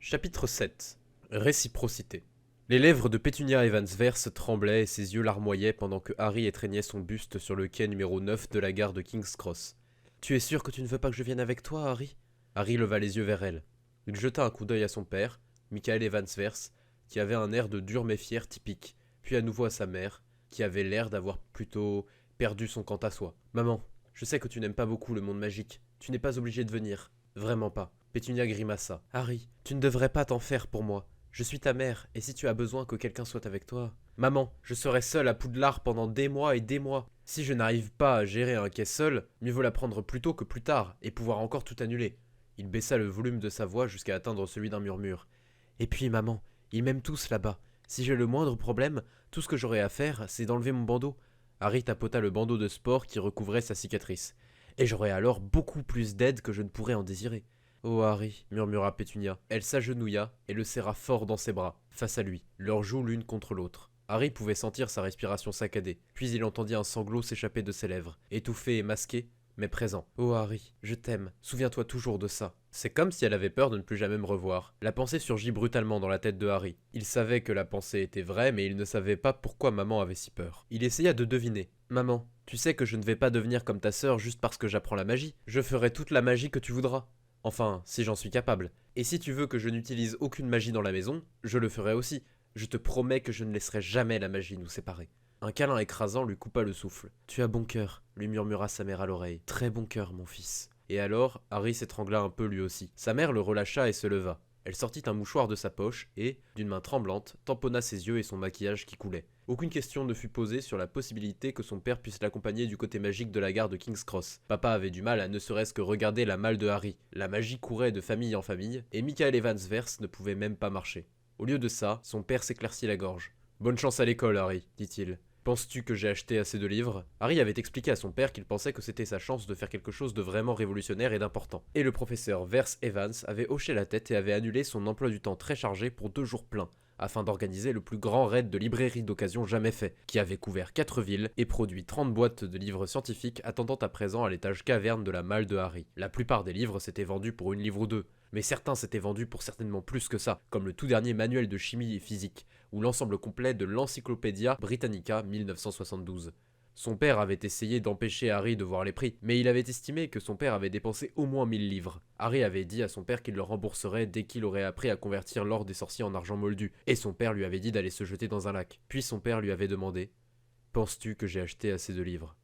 Chapitre 7. Réciprocité. Les lèvres de Petunia Evans-Verse tremblaient et ses yeux larmoyaient pendant que Harry étreignait son buste sur le quai numéro 9 de la gare de King's Cross. « Tu es sûr que tu ne veux pas que je vienne avec toi, Harry ?» Harry leva les yeux vers elle. Il jeta un coup d'œil à son père, Michael Evans-Verse, qui avait un air de dur mais fier typique, puis à nouveau à sa mère, qui avait l'air d'avoir plutôt perdu son quant à soi. « Maman, je sais que tu n'aimes pas beaucoup le monde magique. Tu n'es pas obligée de venir. Vraiment pas. » Pétunia grimaça. « Harry, tu ne devrais pas t'en faire pour moi. Je suis ta mère, et si tu as besoin que quelqu'un soit avec toi... Maman, je serai seule à Poudlard pendant des mois et des mois. Si je n'arrive pas à gérer un quai seul, mieux vaut l'apprendre plus tôt que plus tard, et pouvoir encore tout annuler. » Il baissa le volume de sa voix jusqu'à atteindre celui d'un murmure. « Et puis, maman, ils m'aiment tous là-bas. Si j'ai le moindre problème, tout ce que j'aurai à faire, c'est d'enlever mon bandeau. » Harry tapota le bandeau de sport qui recouvrait sa cicatrice. « Et j'aurai alors beaucoup plus d'aide que je ne pourrais en désirer. » « Oh Harry, murmura Pétunia. Elle s'agenouilla et le serra fort dans ses bras, face à lui, leurs joues l'une contre l'autre. Harry pouvait sentir sa respiration saccadée, puis il entendit un sanglot s'échapper de ses lèvres, étouffé et masqué, mais présent. « Oh Harry, je t'aime, souviens-toi toujours de ça. » C'est comme si elle avait peur de ne plus jamais me revoir. La pensée surgit brutalement dans la tête de Harry. Il savait que la pensée était vraie, mais il ne savait pas pourquoi maman avait si peur. Il essaya de deviner. « Maman, tu sais que je ne vais pas devenir comme ta sœur juste parce que j'apprends la magie. Je ferai toute la magie que tu voudras. Enfin, si j'en suis capable. Et si tu veux que je n'utilise aucune magie dans la maison, je le ferai aussi. Je te promets que je ne laisserai jamais la magie nous séparer. » Un câlin écrasant lui coupa le souffle. « Tu as bon cœur, » lui murmura sa mère à l'oreille. « Très bon cœur, mon fils. » Et alors, Harry s'étrangla un peu lui aussi. Sa mère le relâcha et se leva. Elle sortit un mouchoir de sa poche et, d'une main tremblante, tamponna ses yeux et son maquillage qui coulait. Aucune question ne fut posée sur la possibilité que son père puisse l'accompagner du côté magique de la gare de King's Cross. Papa avait du mal à ne serait-ce que regarder la malle de Harry. La magie courait de famille en famille, et Michael Evans-Verse ne pouvait même pas marcher. Au lieu de ça, son père s'éclaircit la gorge. « Bonne chance à l'école, Harry, dit-il. Penses-tu que j'ai acheté assez de livres ?» Harry avait expliqué à son père qu'il pensait que c'était sa chance de faire quelque chose de vraiment révolutionnaire et d'important. Et le professeur Verse Evans avait hoché la tête et avait annulé son emploi du temps très chargé pour 2 jours pleins, afin d'organiser le plus grand raid de librairie d'occasion jamais fait, qui avait couvert 4 villes et produit 30 boîtes de livres scientifiques attendant à présent à l'étage caverne de la malle de Harry. La plupart des livres s'étaient vendus pour 1 livre ou 2, mais certains s'étaient vendus pour certainement plus que ça, comme le tout dernier manuel de chimie et physique, ou l'ensemble complet de l'Encyclopædia Britannica 1972. Son père avait essayé d'empêcher Harry de voir les prix, mais il avait estimé que son père avait dépensé au moins 1000 livres. Harry avait dit à son père qu'il le rembourserait dès qu'il aurait appris à convertir l'or des sorciers en argent moldu, et son père lui avait dit d'aller se jeter dans un lac. Puis son père lui avait demandé « Penses-tu que j'ai acheté assez de livres ?»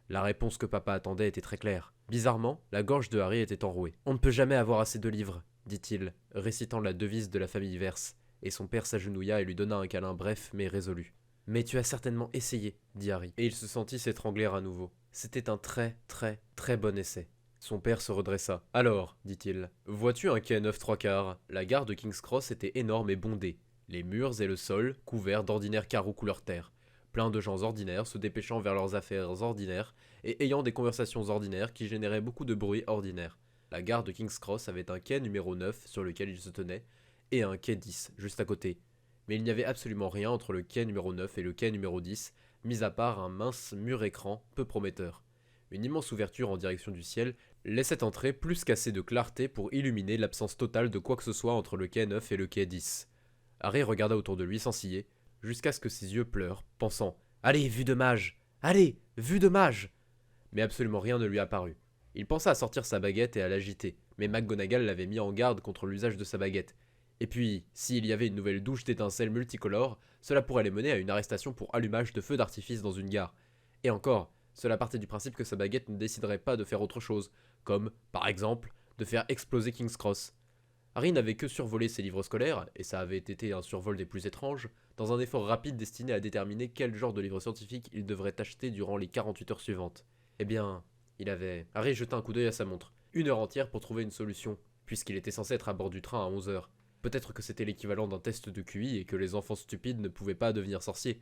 La réponse que papa attendait était très claire. Bizarrement, la gorge de Harry était enrouée. « On ne peut jamais avoir assez de livres, » dit-il, récitant la devise de la famille Verse, et son père s'agenouilla et lui donna un câlin bref mais résolu. « Mais tu as certainement essayé, » dit Harry, et il se sentit s'étrangler à nouveau. C'était un très bon essai. Son père se redressa. « Alors, dit-il, vois-tu un quai 9 3/4 ? La gare de King's Cross était énorme et bondée. Les murs et le sol couverts d'ordinaires carreaux couleur terre. Plein de gens ordinaires se dépêchant vers leurs affaires ordinaires et ayant des conversations ordinaires qui généraient beaucoup de bruit ordinaire. La gare de King's Cross avait un quai numéro 9 sur lequel il se tenait, et un quai 10 juste à côté. Mais il n'y avait absolument rien entre le quai numéro 9 et le quai numéro 10, mis à part un mince mur écran peu prometteur. Une immense ouverture en direction du ciel laissait entrer plus qu'assez de clarté pour illuminer l'absence totale de quoi que ce soit entre le quai 9 et le quai 10. Harry regarda autour de lui sans ciller, jusqu'à ce que ses yeux pleurent, pensant « Allez, vue de mage! Allez, vue de mage !» Mais absolument rien ne lui apparut. Il pensa à sortir sa baguette et à l'agiter, mais McGonagall l'avait mis en garde contre l'usage de sa baguette. Et puis, s'il y avait une nouvelle douche d'étincelles multicolores, cela pourrait les mener à une arrestation pour allumage de feux d'artifice dans une gare. Et encore, cela partait du principe que sa baguette ne déciderait pas de faire autre chose, comme, par exemple, de faire exploser King's Cross. Harry n'avait que survolé ses livres scolaires, et ça avait été un survol des plus étranges, dans un effort rapide destiné à déterminer quel genre de livre scientifique il devrait acheter durant les 48 heures suivantes. Eh bien, il avait... Harry jeta un coup d'œil à sa montre. 1 heure entière pour trouver une solution, puisqu'il était censé être à bord du train à 11 heures. Peut-être que c'était l'équivalent d'un test de QI et que les enfants stupides ne pouvaient pas devenir sorciers.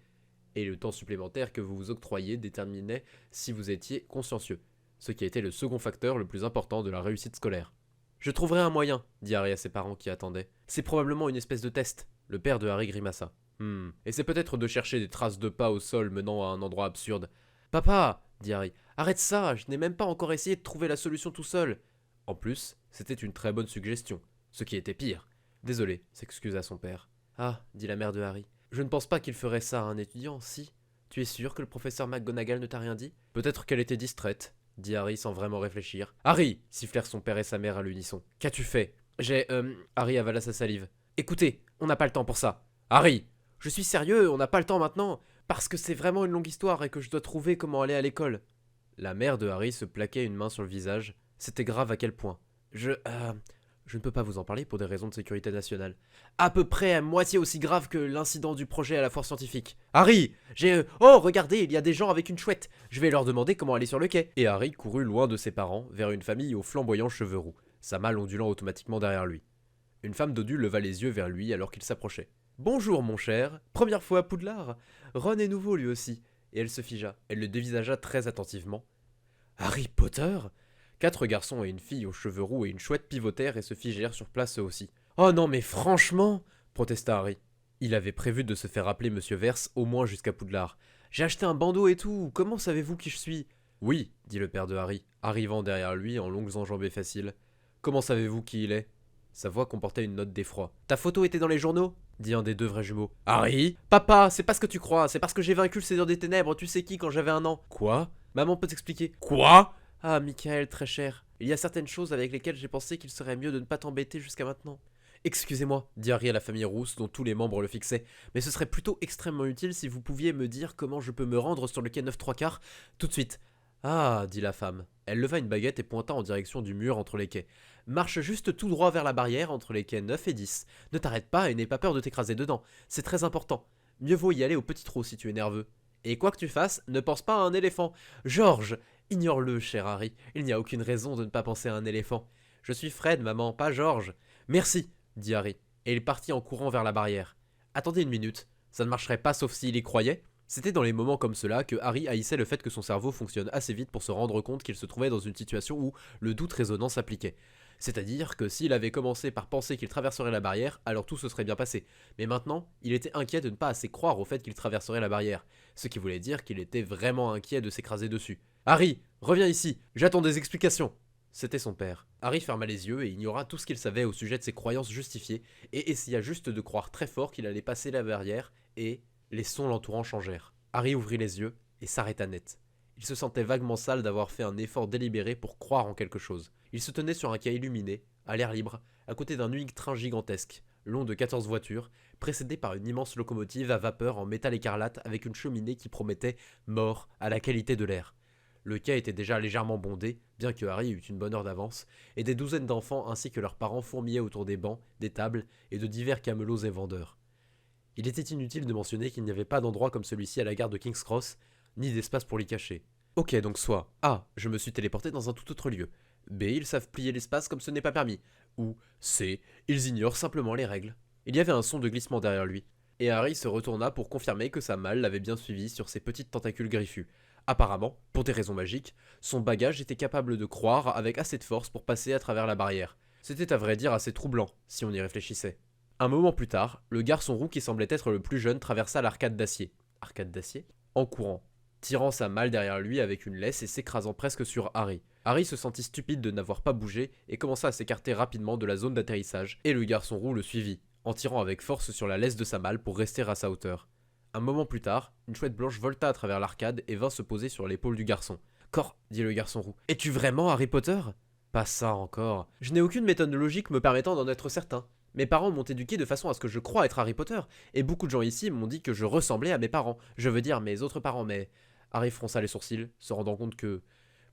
Et le temps supplémentaire que vous vous octroyiez déterminait si vous étiez consciencieux, ce qui était le second facteur le plus important de la réussite scolaire. « Je trouverai un moyen, » dit Harry à ses parents qui attendaient. « C'est probablement une espèce de test. » Le père de Harry grimaça. « Et c'est peut-être de chercher des traces de pas au sol menant à un endroit absurde. »« Papa !» dit Harry. « Arrête ça, je n'ai même pas encore essayé de trouver la solution tout seul. » En plus, c'était une très bonne suggestion, ce qui était pire. Désolé, s'excusa son père. Ah, dit la mère de Harry. Je ne pense pas qu'il ferait ça à un étudiant, si. Tu es sûr que le professeur McGonagall ne t'a rien dit? Peut-être qu'elle était distraite, dit Harry sans vraiment réfléchir. Harry, sifflèrent son père et sa mère à l'unisson. Qu'as-tu fait? Harry avala sa salive. Écoutez, on n'a pas le temps pour ça. Harry! Je suis sérieux, on n'a pas le temps maintenant, parce que c'est vraiment une longue histoire et que je dois trouver comment aller à l'école. La mère de Harry se plaquait une main sur le visage. C'était grave à quel point. Je ne peux pas vous en parler pour des raisons de sécurité nationale. À peu près à moitié aussi grave que l'incident du projet à la foire scientifique. Harry, Oh, regardez, il y a des gens avec une chouette. Je vais leur demander comment aller sur le quai. Et Harry courut loin de ses parents, vers une famille aux flamboyants cheveux roux, sa malle ondulant automatiquement derrière lui. Une femme dodu leva les yeux vers lui alors qu'il s'approchait. Bonjour, mon cher. Première fois à Poudlard. Ron est nouveau lui aussi. Et elle se figea. Elle le dévisagea très attentivement. Harry Potter? 4 garçons et une fille aux cheveux roux et une chouette pivotèrent et se figèrent sur place eux aussi. Oh non, mais franchement, protesta Harry. Il avait prévu de se faire appeler Monsieur Verse au moins jusqu'à Poudlard. J'ai acheté un bandeau et tout, comment savez-vous qui je suis? Oui, dit le père de Harry, arrivant derrière lui en longues enjambées faciles. Comment savez-vous qui il est? Sa voix comportait une note d'effroi. Ta photo était dans les journaux? Dit un des deux vrais jumeaux. Harry? Papa, c'est pas ce que tu crois, c'est parce que j'ai vaincu le Seigneur des Ténèbres, tu sais qui, quand j'avais 1 an. Quoi? Maman peut t'expliquer. Quoi? Ah, Michael, très cher. Il y a certaines choses avec lesquelles j'ai pensé qu'il serait mieux de ne pas t'embêter jusqu'à maintenant. Excusez-moi, dit Harry à la famille rousse dont tous les membres le fixaient, mais ce serait plutôt extrêmement utile si vous pouviez me dire comment je peux me rendre sur le quai 9 3/4 tout de suite. Ah, dit la femme. Elle leva une baguette et pointa en direction du mur entre les quais. Marche juste tout droit vers la barrière entre les quais 9 et 10. Ne t'arrête pas et n'aie pas peur de t'écraser dedans. C'est très important. Mieux vaut y aller au petit trot si tu es nerveux. Et quoi que tu fasses, ne pense pas à un éléphant. George, ignore-le, cher Harry. Il n'y a aucune raison de ne pas penser à un éléphant. Je suis Fred, maman, pas George. Merci, dit Harry, et il partit en courant vers la barrière. Attendez une minute, ça ne marcherait pas sauf s'il y croyait? C'était dans les moments comme cela que Harry haïssait le fait que son cerveau fonctionne assez vite pour se rendre compte qu'il se trouvait dans une situation où le doute raisonnant s'appliquait. C'est-à-dire que s'il avait commencé par penser qu'il traverserait la barrière, alors tout se serait bien passé. Mais maintenant, il était inquiet de ne pas assez croire au fait qu'il traverserait la barrière, ce qui voulait dire qu'il était vraiment inquiet de s'écraser dessus. Harry, reviens ici, j'attends des explications. C'était son père. Harry ferma les yeux et ignora tout ce qu'il savait au sujet de ses croyances justifiées et essaya juste de croire très fort qu'il allait passer la barrière et les sons l'entourant changèrent. Harry ouvrit les yeux et s'arrêta net. Il se sentait vaguement sale d'avoir fait un effort délibéré pour croire en quelque chose. Il se tenait sur un quai illuminé, à l'air libre, à côté d'un unique train gigantesque, long de 14 voitures, précédé par une immense locomotive à vapeur en métal écarlate avec une cheminée qui promettait mort à la qualité de l'air. Le quai était déjà légèrement bondé, bien que Harry eût une bonne heure d'avance, et des douzaines d'enfants ainsi que leurs parents fourmillaient autour des bancs, des tables et de divers camelots et vendeurs. Il était inutile de mentionner qu'il n'y avait pas d'endroit comme celui-ci à la gare de King's Cross, ni d'espace pour l'y cacher. Ok, donc soit A. Je me suis téléporté dans un tout autre lieu. B. Ils savent plier l'espace comme ce n'est pas permis. Ou C. Ils ignorent simplement les règles. Il y avait un son de glissement derrière lui, et Harry se retourna pour confirmer que sa malle l'avait bien suivi sur ses petites tentacules griffus. Apparemment, pour des raisons magiques, son bagage était capable de croire avec assez de force pour passer à travers la barrière. C'était à vrai dire assez troublant, si on y réfléchissait. Un moment plus tard, le garçon roux qui semblait être le plus jeune traversa l'arcade d'acier. Arcade d'acier? En courant, tirant sa malle derrière lui avec une laisse et s'écrasant presque sur Harry. Harry se sentit stupide de n'avoir pas bougé et commença à s'écarter rapidement de la zone d'atterrissage, et le garçon roux le suivit, en tirant avec force sur la laisse de sa malle pour rester à sa hauteur. Un moment plus tard, une chouette blanche volta à travers l'arcade et vint se poser sur l'épaule du garçon. « Cor, dit le garçon roux, es-tu vraiment Harry Potter ?»« Pas ça encore. Je n'ai aucune méthode logique me permettant d'en être certain. Mes parents m'ont éduqué de façon à ce que je croie être Harry Potter, et beaucoup de gens ici m'ont dit que je ressemblais à mes parents. Je veux dire mes autres parents, mais... » Harry fronça les sourcils, se rendant compte que...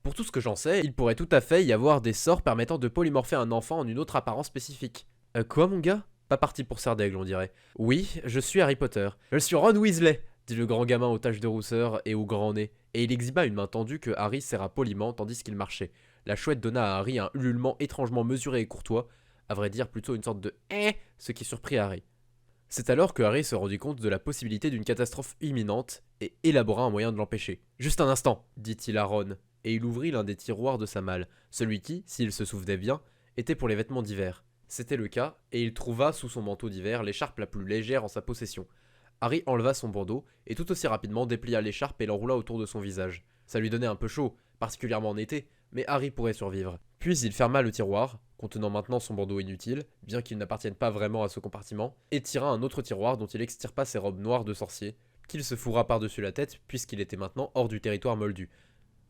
Pour tout ce que j'en sais, il pourrait tout à fait y avoir des sorts permettant de polymorpher un enfant en une autre apparence spécifique. Quoi, mon gars? Pas parti pour serre d'aigle, on dirait. Oui, je suis Harry Potter. Je suis Ron Weasley, dit le grand gamin aux taches de rousseur et au grand nez, et il exhiba une main tendue que Harry serra poliment tandis qu'il marchait. La chouette donna à Harry un ululement étrangement mesuré et courtois, à vrai dire plutôt une sorte de « eh », ce qui surprit Harry. C'est alors que Harry se rendit compte de la possibilité d'une catastrophe imminente et élabora un moyen de l'empêcher. « Juste un instant, dit-il à Ron, et il ouvrit l'un des tiroirs de sa malle, celui qui, s'il se souvenait bien, était pour les vêtements d'hiver. C'était le cas, et il trouva sous son manteau d'hiver l'écharpe la plus légère en sa possession. Harry enleva son bandeau, et tout aussi rapidement déplia l'écharpe et l'enroula autour de son visage. Ça lui donnait un peu chaud, particulièrement en été, mais Harry pourrait survivre. Puis il ferma le tiroir, contenant maintenant son bandeau inutile, bien qu'il n'appartienne pas vraiment à ce compartiment, et tira un autre tiroir dont il extirpa ses robes noires de sorcier, qu'il se fourra par-dessus la tête puisqu'il était maintenant hors du territoire moldu.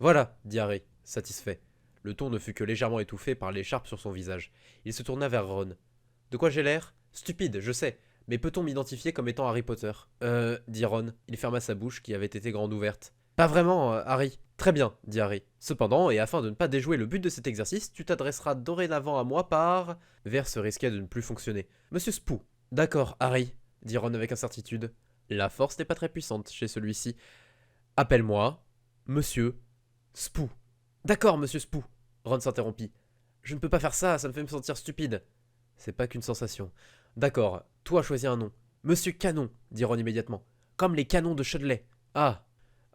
Voilà, dit Harry, satisfait. Le ton ne fut que légèrement étouffé par l'écharpe sur son visage. Il se tourna vers Ron. De quoi j'ai l'air? Stupide, je sais, mais peut-on m'identifier comme étant Harry Potter? Dit Ron. Il ferma sa bouche qui avait été grande ouverte. Pas vraiment, Harry. Très bien, dit Harry. Cependant, et afin de ne pas déjouer le but de cet exercice, tu t'adresseras dorénavant à moi par... Verse risquait de ne plus fonctionner. Monsieur Spoo. D'accord, Harry, dit Ron avec incertitude. La force n'est pas très puissante chez celui-ci. Appelle-moi Monsieur Spoo. D'accord, Monsieur Spoo. Ron s'interrompit. Je ne peux pas faire ça, ça me fait me sentir stupide. C'est pas qu'une sensation. D'accord, toi choisis un nom. Monsieur Canon, dit Ron immédiatement. Comme les canons de Chudley. Ah.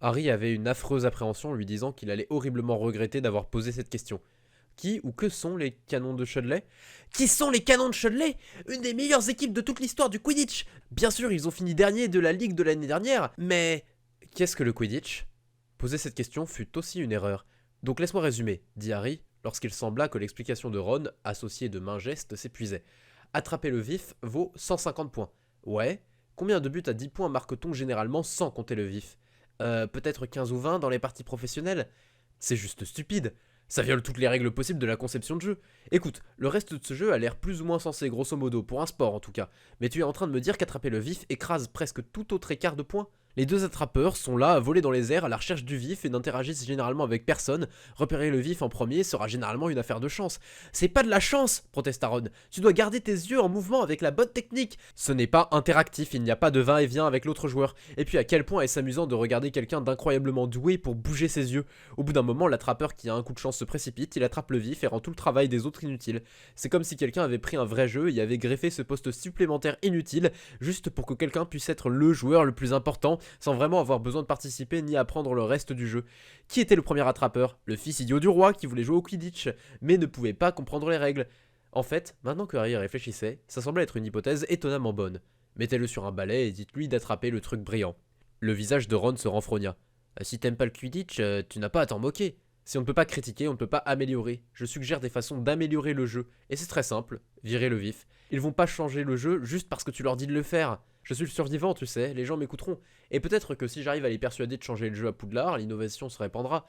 Harry avait une affreuse appréhension lui disant qu'il allait horriblement regretter d'avoir posé cette question. Qui ou que sont les canons de Chudley? Qui sont les canons de Chudley? Une des meilleures équipes de toute l'histoire du Quidditch. Bien sûr, ils ont fini dernier de la Ligue de l'année dernière, mais... Qu'est-ce que le Quidditch? Poser cette question fut aussi une erreur. Donc laisse-moi résumer, dit Harry, lorsqu'il sembla que l'explication de Ron, associée de mains gestes, s'épuisait. Attraper le vif vaut 150 points. Ouais. Combien de buts à 10 points marque-t-on généralement sans compter le vif? Peut-être 15 ou 20 dans les parties professionnelles? C'est juste stupide. Ça viole toutes les règles possibles de la conception de jeu. Écoute, le reste de ce jeu a l'air plus ou moins sensé, grosso modo, pour un sport en tout cas. Mais tu es en train de me dire qu'attraper le vif écrase presque tout autre écart de points? Les deux attrapeurs sont là à voler dans les airs à la recherche du vif et n'interagissent généralement avec personne. Repérer le vif en premier sera généralement une affaire de chance. C'est pas de la chance, protesta Ron. Tu dois garder tes yeux en mouvement avec la bonne technique. Ce n'est pas interactif, il n'y a pas de va-et-vient avec l'autre joueur. Et puis à quel point est-ce amusant de regarder quelqu'un d'incroyablement doué pour bouger ses yeux. Au bout d'un moment, l'attrapeur qui a un coup de chance se précipite, il attrape le vif et rend tout le travail des autres inutile. C'est comme si quelqu'un avait pris un vrai jeu et y avait greffé ce poste supplémentaire inutile, juste pour que quelqu'un puisse être le joueur le plus important, sans vraiment avoir besoin de participer ni apprendre le reste du jeu. Qui était le premier attrapeur? Le fils idiot du roi qui voulait jouer au Quidditch, mais ne pouvait pas comprendre les règles. En fait, maintenant que Harry réfléchissait, ça semblait être une hypothèse étonnamment bonne. Mettez-le sur un balai et dites-lui d'attraper le truc brillant. Le visage de Ron se renfrogna. Si t'aimes pas le Quidditch, tu n'as pas à t'en moquer. Si on ne peut pas critiquer, on ne peut pas améliorer. Je suggère des façons d'améliorer le jeu, et c'est très simple, virer le vif. Ils vont pas changer le jeu juste parce que tu leur dis de le faire. Je suis le survivant, tu sais, les gens m'écouteront. Et peut-être que si j'arrive à les persuader de changer le jeu à Poudlard, l'innovation se répandra.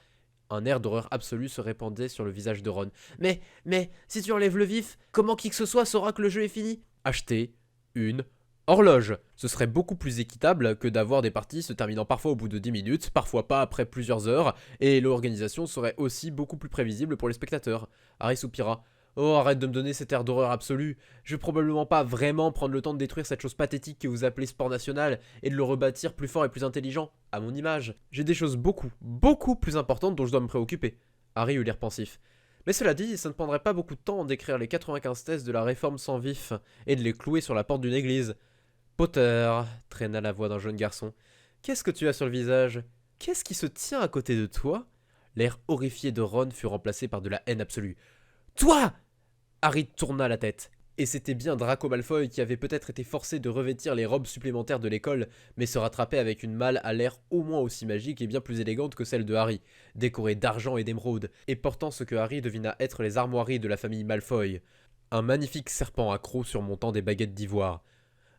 Un air d'horreur absolue se répandait sur le visage de Ron. Mais, si tu enlèves le vif, comment qui que ce soit saura que le jeu est fini? Acheter une horloge. Ce serait beaucoup plus équitable que d'avoir des parties se terminant parfois au bout de 10 minutes, parfois pas après plusieurs heures, et l'organisation serait aussi beaucoup plus prévisible pour les spectateurs. Harry soupira. Oh, arrête de me donner cet air d'horreur absolue. Je vais probablement pas vraiment prendre le temps de détruire cette chose pathétique que vous appelez sport national et de le rebâtir plus fort et plus intelligent, à mon image. J'ai des choses beaucoup plus importantes dont je dois me préoccuper. Harry eut l'air pensif. Mais cela dit, ça ne prendrait pas beaucoup de temps d'écrire les 95 thèses de la réforme sans vif et de les clouer sur la porte d'une église. Potter, traîna la voix d'un jeune garçon. Qu'est-ce que tu as sur le visage? Qu'est-ce qui se tient à côté de toi? L'air horrifié de Ron fut remplacé par de la haine absolue. Toi! Harry tourna la tête. Et c'était bien Draco Malfoy qui avait peut-être été forcé de revêtir les robes supplémentaires de l'école, mais se rattrapait avec une malle à l'air au moins aussi magique et bien plus élégante que celle de Harry, décorée d'argent et d'émeraude, et portant ce que Harry devina être les armoiries de la famille Malfoy. Un magnifique serpent à crocs surmontant des baguettes d'ivoire.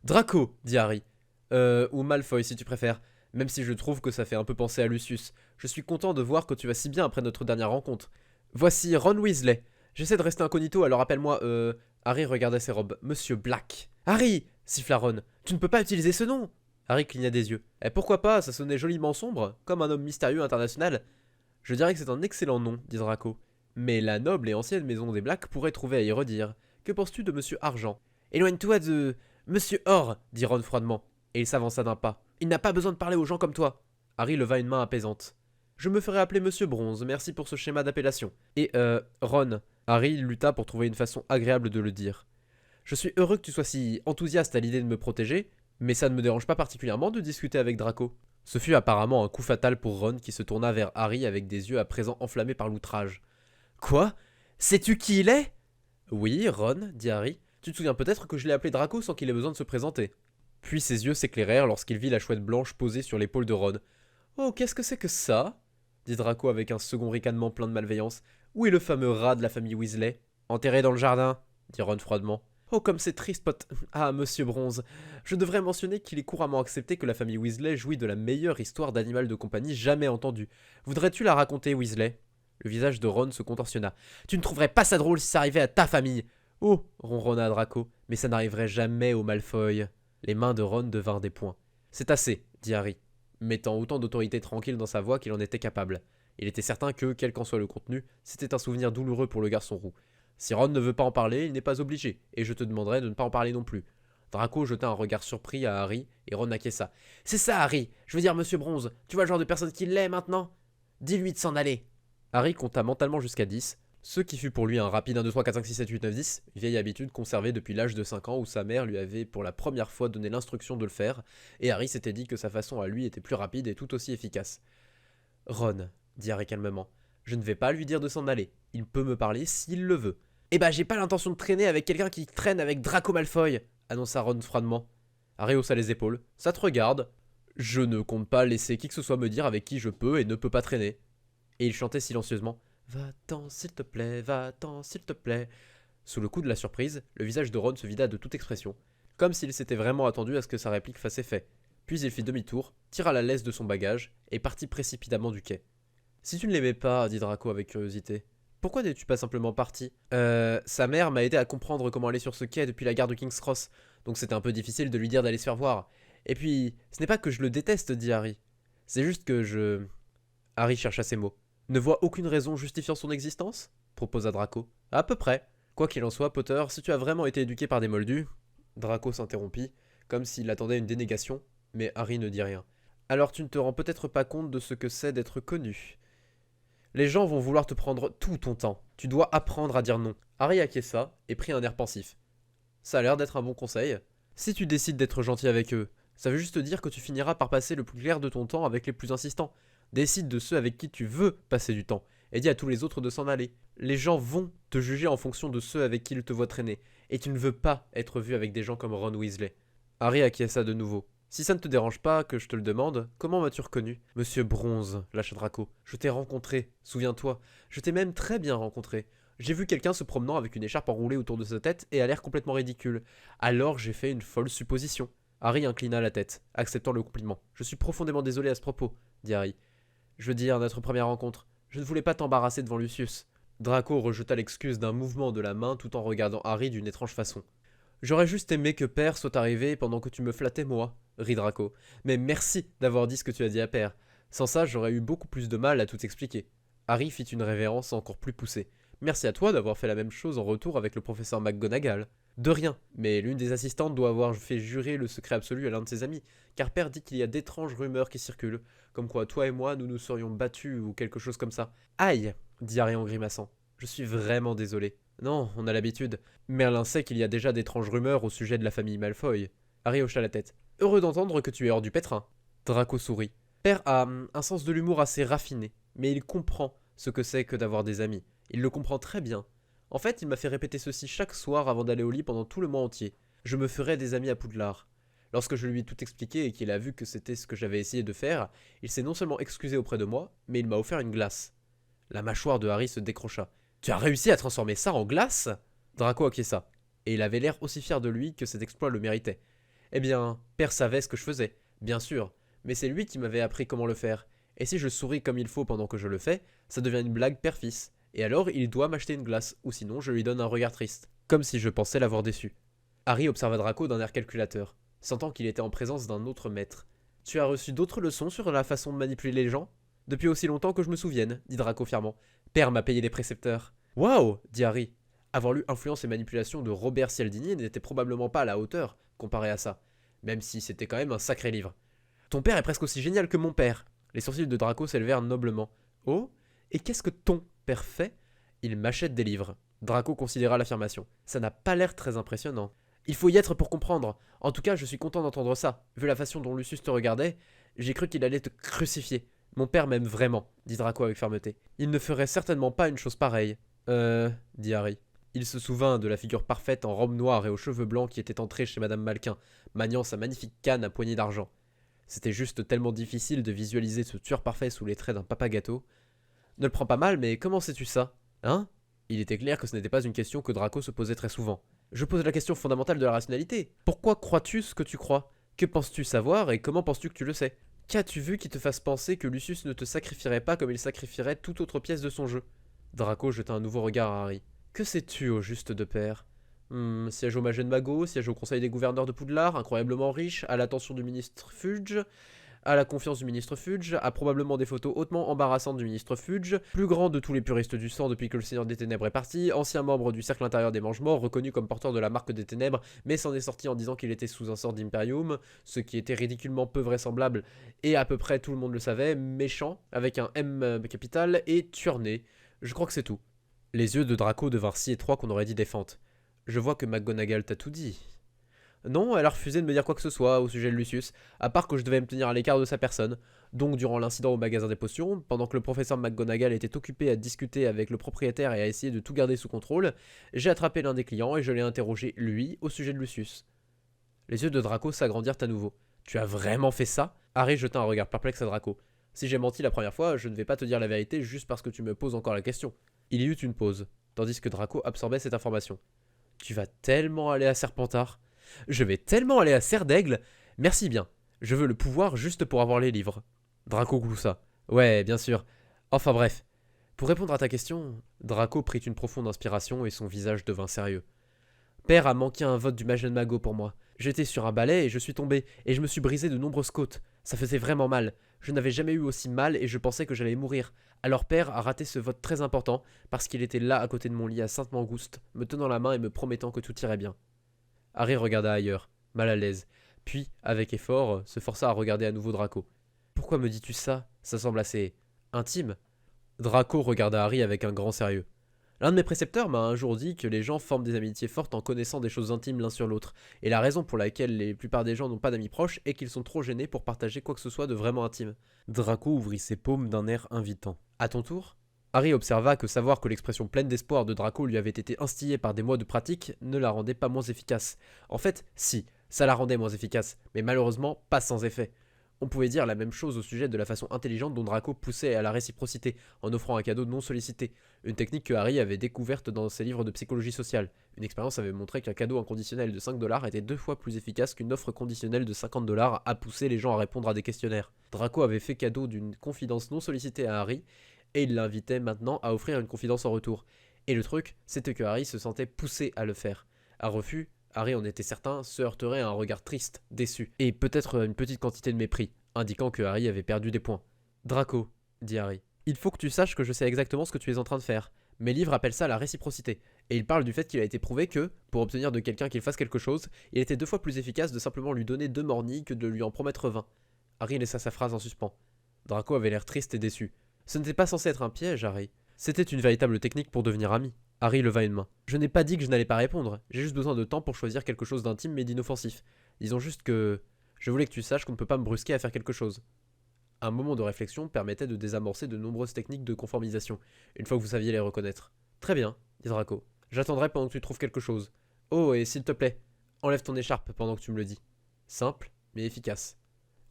Draco, dit Harry. Ou Malfoy si tu préfères, même si je trouve que ça fait un peu penser à Lucius. Je suis content de voir que tu vas si bien après notre dernière rencontre. Voici Ron Weasley. J'essaie de rester incognito, alors appelle-moi, Harry regardait ses robes. Monsieur Black. Harry, siffla Ron. Tu ne peux pas utiliser ce nom. Harry cligna des yeux. Eh pourquoi pas, ça sonnait joliment sombre, comme un homme mystérieux international. Je dirais que c'est un excellent nom, dit Draco. Mais la noble et ancienne maison des Black pourrait trouver à y redire. Que penses-tu de Monsieur Argent? Éloigne-toi de... Monsieur Or, dit Ron froidement, et il s'avança d'un pas. Il n'a pas besoin de parler aux gens comme toi. Harry leva une main apaisante. Je me ferai appeler Monsieur Bronze, merci pour ce schéma d'appellation. Et Ron... Harry lutta pour trouver une façon agréable de le dire. Je suis heureux que tu sois si enthousiaste à l'idée de me protéger, mais ça ne me dérange pas particulièrement de discuter avec Draco. Ce fut apparemment un coup fatal pour Ron qui se tourna vers Harry avec des yeux à présent enflammés par l'outrage. Quoi? Sais-tu qui il est? Oui, Ron, dit Harry. Tu te souviens peut-être que je l'ai appelé Draco sans qu'il ait besoin de se présenter. Puis ses yeux s'éclairèrent lorsqu'il vit la chouette blanche posée sur l'épaule de Ron. Oh, qu'est-ce que c'est que ça? Dit Draco avec un second ricanement plein de malveillance. Où est le fameux rat de la famille Weasley? Enterré dans le jardin, dit Ron froidement. Oh, comme c'est triste, pote. Ah, monsieur Bronze. Je devrais mentionner qu'il est couramment accepté que la famille Weasley jouit de la meilleure histoire d'animal de compagnie jamais entendue. Voudrais-tu la raconter, Weasley? Le visage de Ron se contorsionna. Tu ne trouverais pas ça drôle si ça arrivait à ta famille. Oh, ronronna Draco, mais ça n'arriverait jamais aux Malfoy. Les mains de Ron devinrent des poings. C'est assez, dit Harry, mettant autant d'autorité tranquille dans sa voix qu'il en était capable. Il était certain que, quel qu'en soit le contenu, c'était un souvenir douloureux pour le garçon roux. Si Ron ne veut pas en parler, il n'est pas obligé, et je te demanderai de ne pas en parler non plus. Draco jeta un regard surpris à Harry, et Ron acquiesça. C'est ça, Harry. Je veux dire, monsieur Bronze, tu vois le genre de personne qu'il l'est maintenant? Dis-lui de s'en aller. Harry compta mentalement jusqu'à 10, ce qui fut pour lui un rapide 1, 2, 3, 4, 5, 6, 7, 8, 9, 10, vieille habitude conservée depuis l'âge de 5 ans où sa mère lui avait pour la première fois donné l'instruction de le faire, et Harry s'était dit que sa façon à lui était plus rapide et tout aussi efficace. Ron, dit Harry calmement, je ne vais pas lui dire de s'en aller, il peut me parler s'il le veut. Eh ben j'ai pas l'intention de traîner avec quelqu'un qui traîne avec Draco Malfoy, annonça Ron froidement. Harry haussa les épaules. Ça te regarde. Je ne compte pas laisser qui que ce soit me dire avec qui je peux et ne peux pas traîner. Et il chantait silencieusement. Va-t'en s'il te plaît, va-t'en s'il te plaît. Sous le coup de la surprise, le visage de Ron se vida de toute expression, comme s'il s'était vraiment attendu à ce que sa réplique fasse effet. Puis il fit demi-tour, tira la laisse de son bagage et partit précipitamment du quai. Si tu ne l'aimais pas, dit Draco avec curiosité, pourquoi n'es-tu pas simplement parti? Sa mère m'a aidé à comprendre comment aller sur ce quai depuis la gare de King's Cross, donc c'était un peu difficile de lui dire d'aller se faire voir. Et puis, ce n'est pas que je le déteste, dit Harry. C'est juste que je... Harry chercha ses mots. Ne voit aucune raison justifiant son existence? Proposa Draco. À peu près. Quoi qu'il en soit, Potter, si tu as vraiment été éduqué par des moldus... Draco s'interrompit, comme s'il attendait une dénégation, mais Harry ne dit rien. Alors tu ne te rends peut-être pas compte de ce que c'est d'être connu. Les gens vont vouloir te prendre tout ton temps. Tu dois apprendre à dire non. Harry acquiesça et prit un air pensif. Ça a l'air d'être un bon conseil. Si tu décides d'être gentil avec eux, ça veut juste dire que tu finiras par passer le plus clair de ton temps avec les plus insistants. Décide de ceux avec qui tu veux passer du temps, et dis à tous les autres de s'en aller. Les gens vont te juger en fonction de ceux avec qui ils te voient traîner, et tu ne veux pas être vu avec des gens comme Ron Weasley. Harry acquiesça de nouveau. Si ça ne te dérange pas que je te le demande, comment m'as-tu reconnu? Monsieur Bronze, lâcha Draco. Je t'ai rencontré, souviens-toi. Je t'ai même très bien rencontré. J'ai vu quelqu'un se promenant avec une écharpe enroulée autour de sa tête et à l'air complètement ridicule. Alors j'ai fait une folle supposition. Harry inclina la tête, acceptant le compliment. Je suis profondément désolé à ce propos, dit Harry. Je veux dire, notre première rencontre. Je ne voulais pas t'embarrasser devant Lucius. Draco rejeta l'excuse d'un mouvement de la main tout en regardant Harry d'une étrange façon. J'aurais juste aimé que Père soit arrivé pendant que tu me flattais moi, rit Draco. Mais merci d'avoir dit ce que tu as dit à Père. Sans ça, j'aurais eu beaucoup plus de mal à tout expliquer. Harry fit une révérence encore plus poussée. Merci à toi d'avoir fait la même chose en retour avec le professeur McGonagall. De rien, mais l'une des assistantes doit avoir fait jurer le secret absolu à l'un de ses amis, car Père dit qu'il y a d'étranges rumeurs qui circulent, comme quoi toi et moi nous nous serions battus ou quelque chose comme ça. Aïe, dit Harry en grimaçant. Je suis vraiment désolé. Non, on a l'habitude. Merlin sait qu'il y a déjà d'étranges rumeurs au sujet de la famille Malfoy. Harry hocha la tête. Heureux d'entendre que tu es hors du pétrin. Draco sourit. Père a un sens de l'humour assez raffiné, mais il comprend ce que c'est que d'avoir des amis. Il le comprend très bien. En fait, il m'a fait répéter ceci chaque soir avant d'aller au lit pendant tout le mois entier. Je me ferai des amis à Poudlard. Lorsque je lui ai tout expliqué et qu'il a vu que c'était ce que j'avais essayé de faire, il s'est non seulement excusé auprès de moi, mais il m'a offert une glace. La mâchoire de Harry se décrocha. Tu as réussi à transformer ça en glace? Draco acquiesça, et il avait l'air aussi fier de lui que cet exploit le méritait. Eh bien, Père savait ce que je faisais, bien sûr, mais c'est lui qui m'avait appris comment le faire, et si je souris comme il faut pendant que je le fais, ça devient une blague père-fils, et alors il doit m'acheter une glace, ou sinon je lui donne un regard triste, comme si je pensais l'avoir déçu. Harry observa Draco d'un air calculateur, sentant qu'il était en présence d'un autre maître. Tu as reçu d'autres leçons sur la façon de manipuler les gens? Depuis aussi longtemps que je me souvienne, dit Draco fièrement. Père m'a payé des précepteurs. Waouh, dit Harry. Avoir lu Influence et manipulation de Robert Cialdini n'était probablement pas à la hauteur, comparé à ça, même si c'était quand même un sacré livre. Ton père est presque aussi génial que mon père. Les sourcils de Draco s'élevèrent noblement. Oh, et qu'est-ce que ton père fait? Il m'achète des livres. Draco considéra l'affirmation. Ça n'a pas l'air très impressionnant. Il faut y être pour comprendre. En tout cas, je suis content d'entendre ça. Vu la façon dont Lucius te regardait, j'ai cru qu'il allait te crucifier. Mon père m'aime vraiment, dit Draco avec fermeté. Il ne ferait certainement pas une chose pareille. Dit Harry. Il se souvint de la figure parfaite en robe noire et aux cheveux blancs qui était entrée chez Madame Malkin, maniant sa magnifique canne à poignée d'argent. C'était juste tellement difficile de visualiser ce tueur parfait sous les traits d'un papa gâteau. Ne le prends pas mal, mais comment sais-tu ça? Hein? Il était clair que ce n'était pas une question que Draco se posait très souvent. Je pose la question fondamentale de la rationalité. Pourquoi crois-tu ce que tu crois? Que penses-tu savoir et comment penses-tu que tu le sais? Qu'as-tu vu qui te fasse penser que Lucius ne te sacrifierait pas comme il sacrifierait toute autre pièce de son jeu? Draco jeta un nouveau regard à Harry. Que sais-tu au juste de père? Siège au Magen Mago, siège au conseil des gouverneurs de Poudlard, incroyablement riche, à l'attention du ministre Fudge, à la confiance du ministre Fudge, a probablement des photos hautement embarrassantes du ministre Fudge, plus grand de tous les puristes du sang depuis que le Seigneur des Ténèbres est parti, ancien membre du cercle intérieur des Mange-Morts, reconnu comme porteur de la marque des Ténèbres, mais s'en est sorti en disant qu'il était sous un sort d'Imperium, ce qui était ridiculement peu vraisemblable, et à peu près tout le monde le savait, méchant, avec un M capital, et tueur-né. Je crois que c'est tout. Les yeux de Draco devinrent si étroits qu'on aurait dit des fentes. Je vois que McGonagall t'a tout dit. Non, elle a refusé de me dire quoi que ce soit au sujet de Lucius, à part que je devais me tenir à l'écart de sa personne. Donc, durant l'incident au magasin des potions, pendant que le professeur McGonagall était occupé à discuter avec le propriétaire et à essayer de tout garder sous contrôle, j'ai attrapé l'un des clients et je l'ai interrogé, lui, au sujet de Lucius. Les yeux de Draco s'agrandirent à nouveau. Tu as vraiment fait ça? Harry jeta un regard perplexe à Draco. Si j'ai menti la première fois, je ne vais pas te dire la vérité juste parce que tu me poses encore la question. Il y eut une pause, tandis que Draco absorbait cette information. Tu vas tellement aller à Serpentard. Je vais tellement aller à Serre d'Aigle. Merci bien. Je veux le pouvoir juste pour avoir les livres. Draco gloussa. Ouais, bien sûr. Enfin bref. Pour répondre à ta question, Draco prit une profonde inspiration et son visage devint sérieux. Père a manqué un vote du Magen Mago pour moi. J'étais sur un balai et je suis tombé, et je me suis brisé de nombreuses côtes. Ça faisait vraiment mal. Je n'avais jamais eu aussi mal et je pensais que j'allais mourir. Alors Père a raté ce vote très important parce qu'il était là à côté de mon lit à Sainte-Mangouste, me tenant la main et me promettant que tout irait bien. Harry regarda ailleurs, mal à l'aise, puis, avec effort, se força à regarder à nouveau Draco. Pourquoi me dis-tu ça? Ça semble assez intime. Draco regarda Harry avec un grand sérieux. L'un de mes précepteurs m'a un jour dit que les gens forment des amitiés fortes en connaissant des choses intimes l'un sur l'autre, et la raison pour laquelle la plupart des gens n'ont pas d'amis proches est qu'ils sont trop gênés pour partager quoi que ce soit de vraiment intime. Draco ouvrit ses paumes d'un air invitant. À ton tour? Harry observa que savoir que l'expression pleine d'espoir de Draco lui avait été instillée par des mois de pratique ne la rendait pas moins efficace. En fait, si, ça la rendait moins efficace, mais malheureusement pas sans effet. On pouvait dire la même chose au sujet de la façon intelligente dont Draco poussait à la réciprocité, en offrant un cadeau non sollicité, une technique que Harry avait découverte dans ses livres de psychologie sociale. Une expérience avait montré qu'un cadeau inconditionnel de 5$ était 2 fois plus efficace qu'une offre conditionnelle de 50$ à pousser les gens à répondre à des questionnaires. Draco avait fait cadeau d'une confidence non sollicitée à Harry, et il l'invitait maintenant à offrir une confidence en retour. Et le truc, c'était que Harry se sentait poussé à le faire. À refus, Harry en était certain, se heurterait à un regard triste, déçu, et peut-être une petite quantité de mépris, indiquant que Harry avait perdu des points. Draco, dit Harry, il faut que tu saches que je sais exactement ce que tu es en train de faire. Mes livres appellent ça la réciprocité, et ils parlent du fait qu'il a été prouvé que, pour obtenir de quelqu'un qu'il fasse quelque chose, il était 2 fois plus efficace de simplement lui donner 2 mornies que de lui en promettre 20. Harry laissa sa phrase en suspens. Draco avait l'air triste et déçu. Ce n'était pas censé être un piège, Harry. C'était une véritable technique pour devenir ami. Harry leva une main. Je n'ai pas dit que je n'allais pas répondre. J'ai juste besoin de temps pour choisir quelque chose d'intime mais d'inoffensif. Disons juste que... Je voulais que tu saches qu'on ne peut pas me brusquer à faire quelque chose. Un moment de réflexion permettait de désamorcer de nombreuses techniques de conformisation, une fois que vous saviez les reconnaître. Très bien, dit Draco. J'attendrai pendant que tu trouves quelque chose. Oh, et s'il te plaît, enlève ton écharpe pendant que tu me le dis. Simple, mais efficace.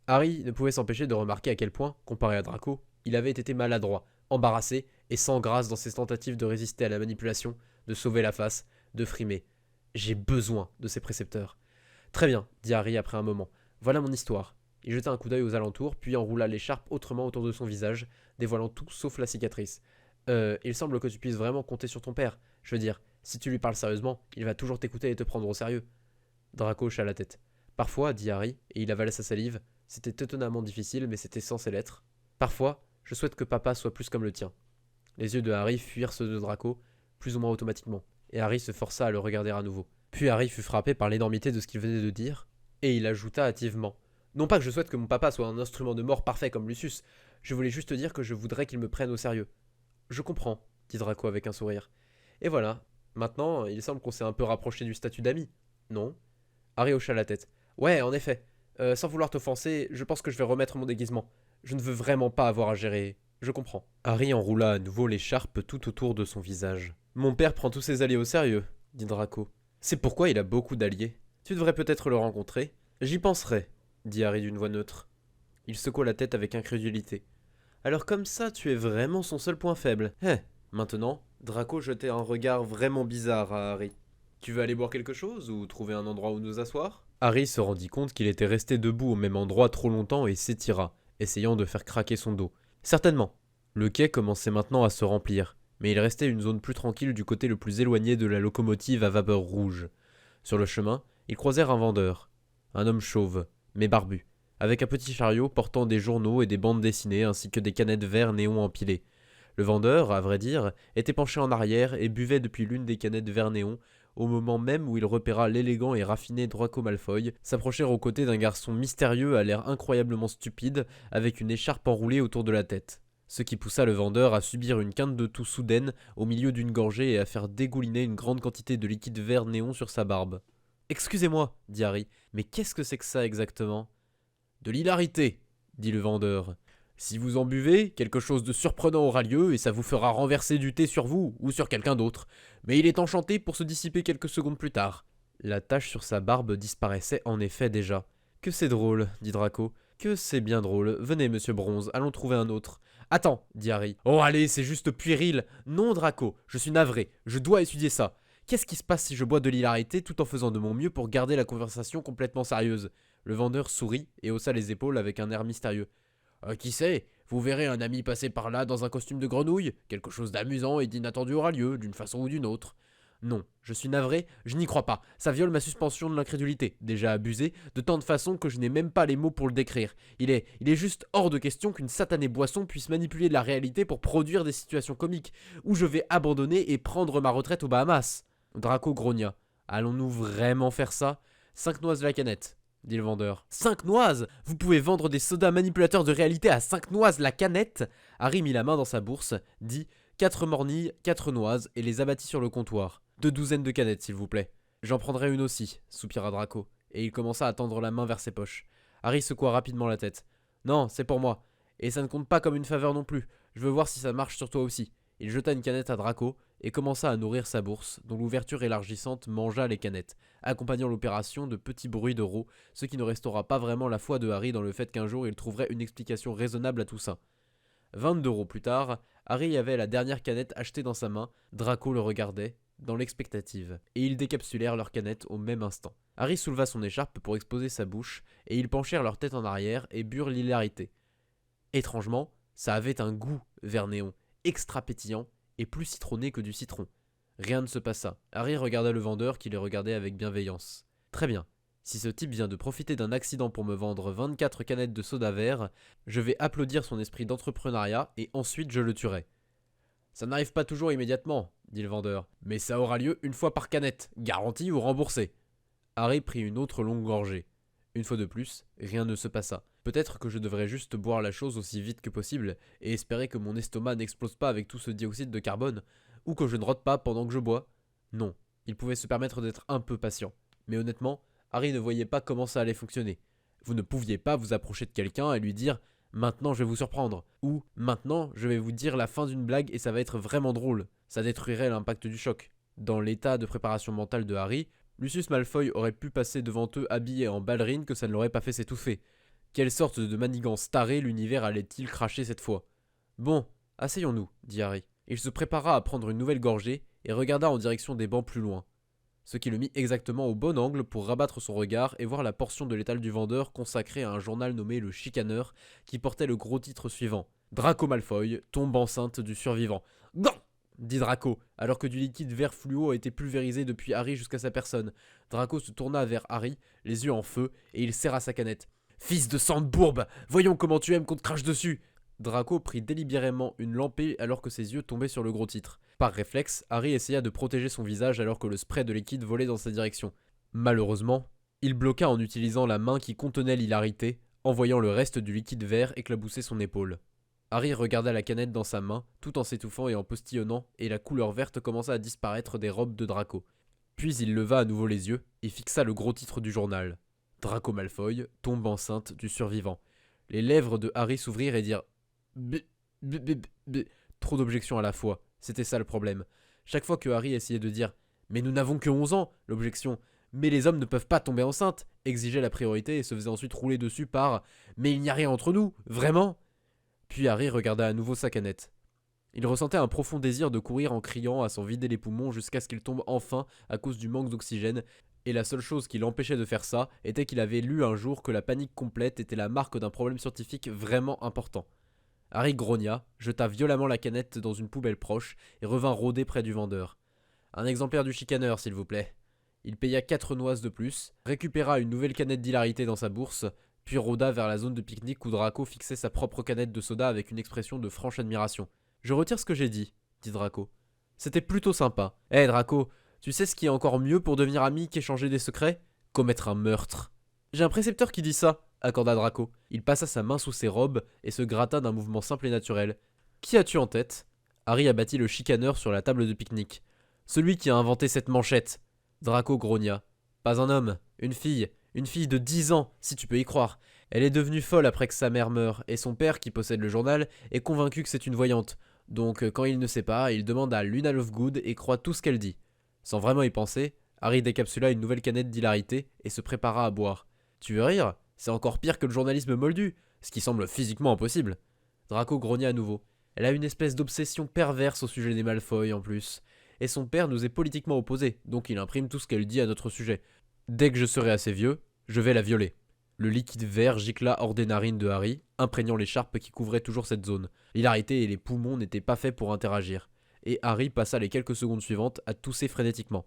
Harry ne pouvait s'empêcher de remarquer à quel point, comparé à Draco, il avait été maladroit, embarrassé et sans grâce dans ses tentatives de résister à la manipulation, de sauver la face, de frimer. J'ai besoin de ces précepteurs. Très bien, dit Harry après un moment. Voilà mon histoire. Il jeta un coup d'œil aux alentours, puis enroula l'écharpe autrement autour de son visage, dévoilant tout sauf la cicatrice. Il semble que tu puisses vraiment compter sur ton père. Je veux dire, si tu lui parles sérieusement, il va toujours t'écouter et te prendre au sérieux. Draco hocha la tête. Parfois, dit Harry, et il avala sa salive, c'était étonnamment difficile, mais c'était censé l'être. Parfois, je souhaite que papa soit plus comme le tien. Les yeux de Harry fuirent ceux de Draco, plus ou moins automatiquement, et Harry se força à le regarder à nouveau. Puis Harry fut frappé par l'énormité de ce qu'il venait de dire, et il ajouta hâtivement. Non pas que je souhaite que mon papa soit un instrument de mort parfait comme Lucius, je voulais juste dire que je voudrais qu'il me prenne au sérieux. Je comprends, dit Draco avec un sourire. Et voilà, maintenant, il semble qu'on s'est un peu rapproché du statut d'ami. Non? Harry hocha la tête. Ouais, en effet. Sans vouloir t'offenser, je pense que je vais remettre mon déguisement. Je ne veux vraiment pas avoir à gérer. Je comprends. Harry enroula à nouveau l'écharpe tout autour de son visage. Mon père prend tous ses alliés au sérieux, dit Draco. C'est pourquoi il a beaucoup d'alliés. Tu devrais peut-être le rencontrer. J'y penserai, dit Harry d'une voix neutre. Il secoua la tête avec incrédulité. Alors comme ça, tu es vraiment son seul point faible. Maintenant, Draco jetait un regard vraiment bizarre à Harry. Tu veux aller boire quelque chose ou trouver un endroit où nous asseoir? Harry se rendit compte qu'il était resté debout au même endroit trop longtemps et s'étira, essayant de faire craquer son dos. Certainement. Le quai commençait maintenant à se remplir, mais il restait une zone plus tranquille du côté le plus éloigné de la locomotive à vapeur rouge. Sur le chemin, ils croisèrent un vendeur, un homme chauve, mais barbu, avec un petit chariot portant des journaux et des bandes dessinées ainsi que des canettes verts néon empilées. Le vendeur, à vrai dire, était penché en arrière et buvait depuis l'une des canettes vert néon, au moment même où il repéra l'élégant et raffiné Draco Malfoy s'approcher aux côtés d'un garçon mystérieux à l'air incroyablement stupide, avec une écharpe enroulée autour de la tête. Ce qui poussa le vendeur à subir une quinte de toux soudaine au milieu d'une gorgée et à faire dégouliner une grande quantité de liquide vert néon sur sa barbe. Excusez-moi, dit Harry, mais qu'est-ce que c'est que ça exactement? De l'hilarité, dit le vendeur. Si vous en buvez, quelque chose de surprenant aura lieu et ça vous fera renverser du thé sur vous ou sur quelqu'un d'autre. Mais il est enchanté pour se dissiper quelques secondes plus tard. La tache sur sa barbe disparaissait en effet déjà. Que c'est drôle, dit Draco. Que c'est bien drôle. Venez, monsieur Bronze, allons trouver un autre. Attends, dit Harry. Oh allez, c'est juste puéril. Non, Draco, je suis navré. Je dois étudier ça. Qu'est-ce qui se passe si je bois de l'hilarité tout en faisant de mon mieux pour garder la conversation complètement sérieuse? Le vendeur sourit et haussa les épaules avec un air mystérieux. Qui sait, vous verrez un ami passer par là dans un costume de grenouille. Quelque chose d'amusant et d'inattendu aura lieu, d'une façon ou d'une autre. Non, je suis navré, je n'y crois pas. Ça viole ma suspension de l'incrédulité, déjà abusée, de tant de façons que je n'ai même pas les mots pour le décrire. Il est juste hors de question qu'une satanée boisson puisse manipuler la réalité pour produire des situations comiques, où je vais abandonner et prendre ma retraite aux Bahamas. Draco grogna. Allons-nous vraiment faire ça? 5 noises de la canette, dit le vendeur. 5 noises? Vous pouvez vendre des sodas manipulateurs de réalité à 5 noises la canette? Harry mit la main dans sa bourse, dit 4 mornilles, 4 noises et les abattit sur le comptoir. 2 douzaines de canettes, s'il vous plaît. J'en prendrai une aussi, soupira Draco, et il commença à tendre la main vers ses poches. Harry secoua rapidement la tête. Non, c'est pour moi. Et ça ne compte pas comme une faveur non plus. Je veux voir si ça marche sur toi aussi. Il jeta une canette à Draco et commença à nourrir sa bourse, dont l'ouverture élargissante mangea les canettes, accompagnant l'opération de petits bruits de roue, ce qui ne restaura pas vraiment la foi de Harry dans le fait qu'un jour il trouverait une explication raisonnable à tout ça. 22 € plus tard, Harry avait la dernière canette achetée dans sa main, Draco le regardait, dans l'expectative, et ils décapsulèrent leur canette au même instant. Harry souleva son écharpe pour exposer sa bouche, et ils penchèrent leur tête en arrière et burent l'hilarité. Étrangement, ça avait un goût vert néon, extra pétillant, et plus citronné que du citron. Rien ne se passa. Harry regarda le vendeur qui les regardait avec bienveillance. Très bien. Si ce type vient de profiter d'un accident pour me vendre 24 canettes de soda vert, je vais applaudir son esprit d'entrepreneuriat et ensuite je le tuerai. Ça n'arrive pas toujours immédiatement, dit le vendeur, mais ça aura lieu une fois par canette, garantie ou remboursée. Harry prit une autre longue gorgée. Une fois de plus, rien ne se passa. Peut-être que je devrais juste boire la chose aussi vite que possible et espérer que mon estomac n'explose pas avec tout ce dioxyde de carbone, ou que je ne rote pas pendant que je bois. Non, il pouvait se permettre d'être un peu patient. Mais honnêtement, Harry ne voyait pas comment ça allait fonctionner. Vous ne pouviez pas vous approcher de quelqu'un et lui dire « Maintenant je vais vous surprendre » ou « Maintenant je vais vous dire la fin d'une blague et ça va être vraiment drôle ». Ça détruirait l'impact du choc. Dans l'état de préparation mentale de Harry, Lucius Malfoy aurait pu passer devant eux habillé en ballerine que ça ne l'aurait pas fait s'étouffer. Quelle sorte de manigance tarée l'univers allait-il cracher cette fois? Bon, asseyons-nous, dit Harry. Il se prépara à prendre une nouvelle gorgée et regarda en direction des bancs plus loin. Ce qui le mit exactement au bon angle pour rabattre son regard et voir la portion de l'étal du vendeur consacrée à un journal nommé Le Chicaneur qui portait le gros titre suivant. Draco Malfoy tombe enceinte du survivant. Non, dit Draco, alors que du liquide vert fluo a été pulvérisé depuis Harry jusqu'à sa personne. Draco se tourna vers Harry, les yeux en feu, et il serra sa canette. Fils de sang de bourbe, voyons comment tu aimes qu'on te crache dessus. Draco prit délibérément une lampée alors que ses yeux tombaient sur le gros titre. Par réflexe, Harry essaya de protéger son visage alors que le spray de liquide volait dans sa direction. Malheureusement, il bloqua en utilisant la main qui contenait l'hilarité, en voyant le reste du liquide vert éclabousser son épaule. Harry regarda la canette dans sa main, tout en s'étouffant et en postillonnant, et la couleur verte commença à disparaître des robes de Draco. Puis il leva à nouveau les yeux et fixa le gros titre du journal. Draco Malfoy tombe enceinte du survivant. Les lèvres de Harry s'ouvrirent et dirent b, b, b, b. Trop d'objections à la fois, c'était ça le problème. Chaque fois que Harry essayait de dire « Mais nous n'avons que 11 ans », l'objection « Mais les hommes ne peuvent pas tomber enceintes » exigeait la priorité et se faisait ensuite rouler dessus par « Mais il n'y a rien entre nous, vraiment ?» Puis Harry regarda à nouveau sa canette. Il ressentait un profond désir de courir en criant à s'en vider les poumons jusqu'à ce qu'il tombe enfin à cause du manque d'oxygène, et la seule chose qui l'empêchait de faire ça était qu'il avait lu un jour que la panique complète était la marque d'un problème scientifique vraiment important. Harry grogna, jeta violemment la canette dans une poubelle proche et revint rôder près du vendeur. Un exemplaire du chicaneur, s'il vous plaît. Il paya 4 noises de plus, récupéra une nouvelle canette d'hilarité dans sa bourse, puis rôda vers la zone de pique-nique où Draco fixait sa propre canette de soda avec une expression de franche admiration. Je retire ce que j'ai dit Draco. C'était plutôt sympa. Hé Draco, tu sais ce qui est encore mieux pour devenir ami qu'échanger des secrets? Commettre un meurtre. J'ai un précepteur qui dit ça, accorda Draco. Il passa sa main sous ses robes et se gratta d'un mouvement simple et naturel. Qui as-tu en tête? Harry abattit le chicaneur sur la table de pique-nique. Celui qui a inventé cette manchette. Draco grogna. Pas un homme, une fille de 10 ans, si tu peux y croire. Elle est devenue folle après que sa mère meure, et son père, qui possède le journal, est convaincu que c'est une voyante. Donc quand il ne sait pas, il demande à Luna Lovegood et croit tout ce qu'elle dit. Sans vraiment y penser, Harry décapsula une nouvelle canette d'hilarité et se prépara à boire. Tu veux rire? C'est encore pire que le journalisme moldu, ce qui semble physiquement impossible. Draco grogna à nouveau. Elle a une espèce d'obsession perverse au sujet des Malfoy en plus. Et son père nous est politiquement opposé, donc il imprime tout ce qu'elle dit à notre sujet. Dès que je serai assez vieux, je vais la violer. Le liquide vert gicla hors des narines de Harry, imprégnant l'écharpe qui couvrait toujours cette zone. L'hilarité et les poumons n'étaient pas faits pour interagir. Et Harry passa les quelques secondes suivantes à tousser frénétiquement.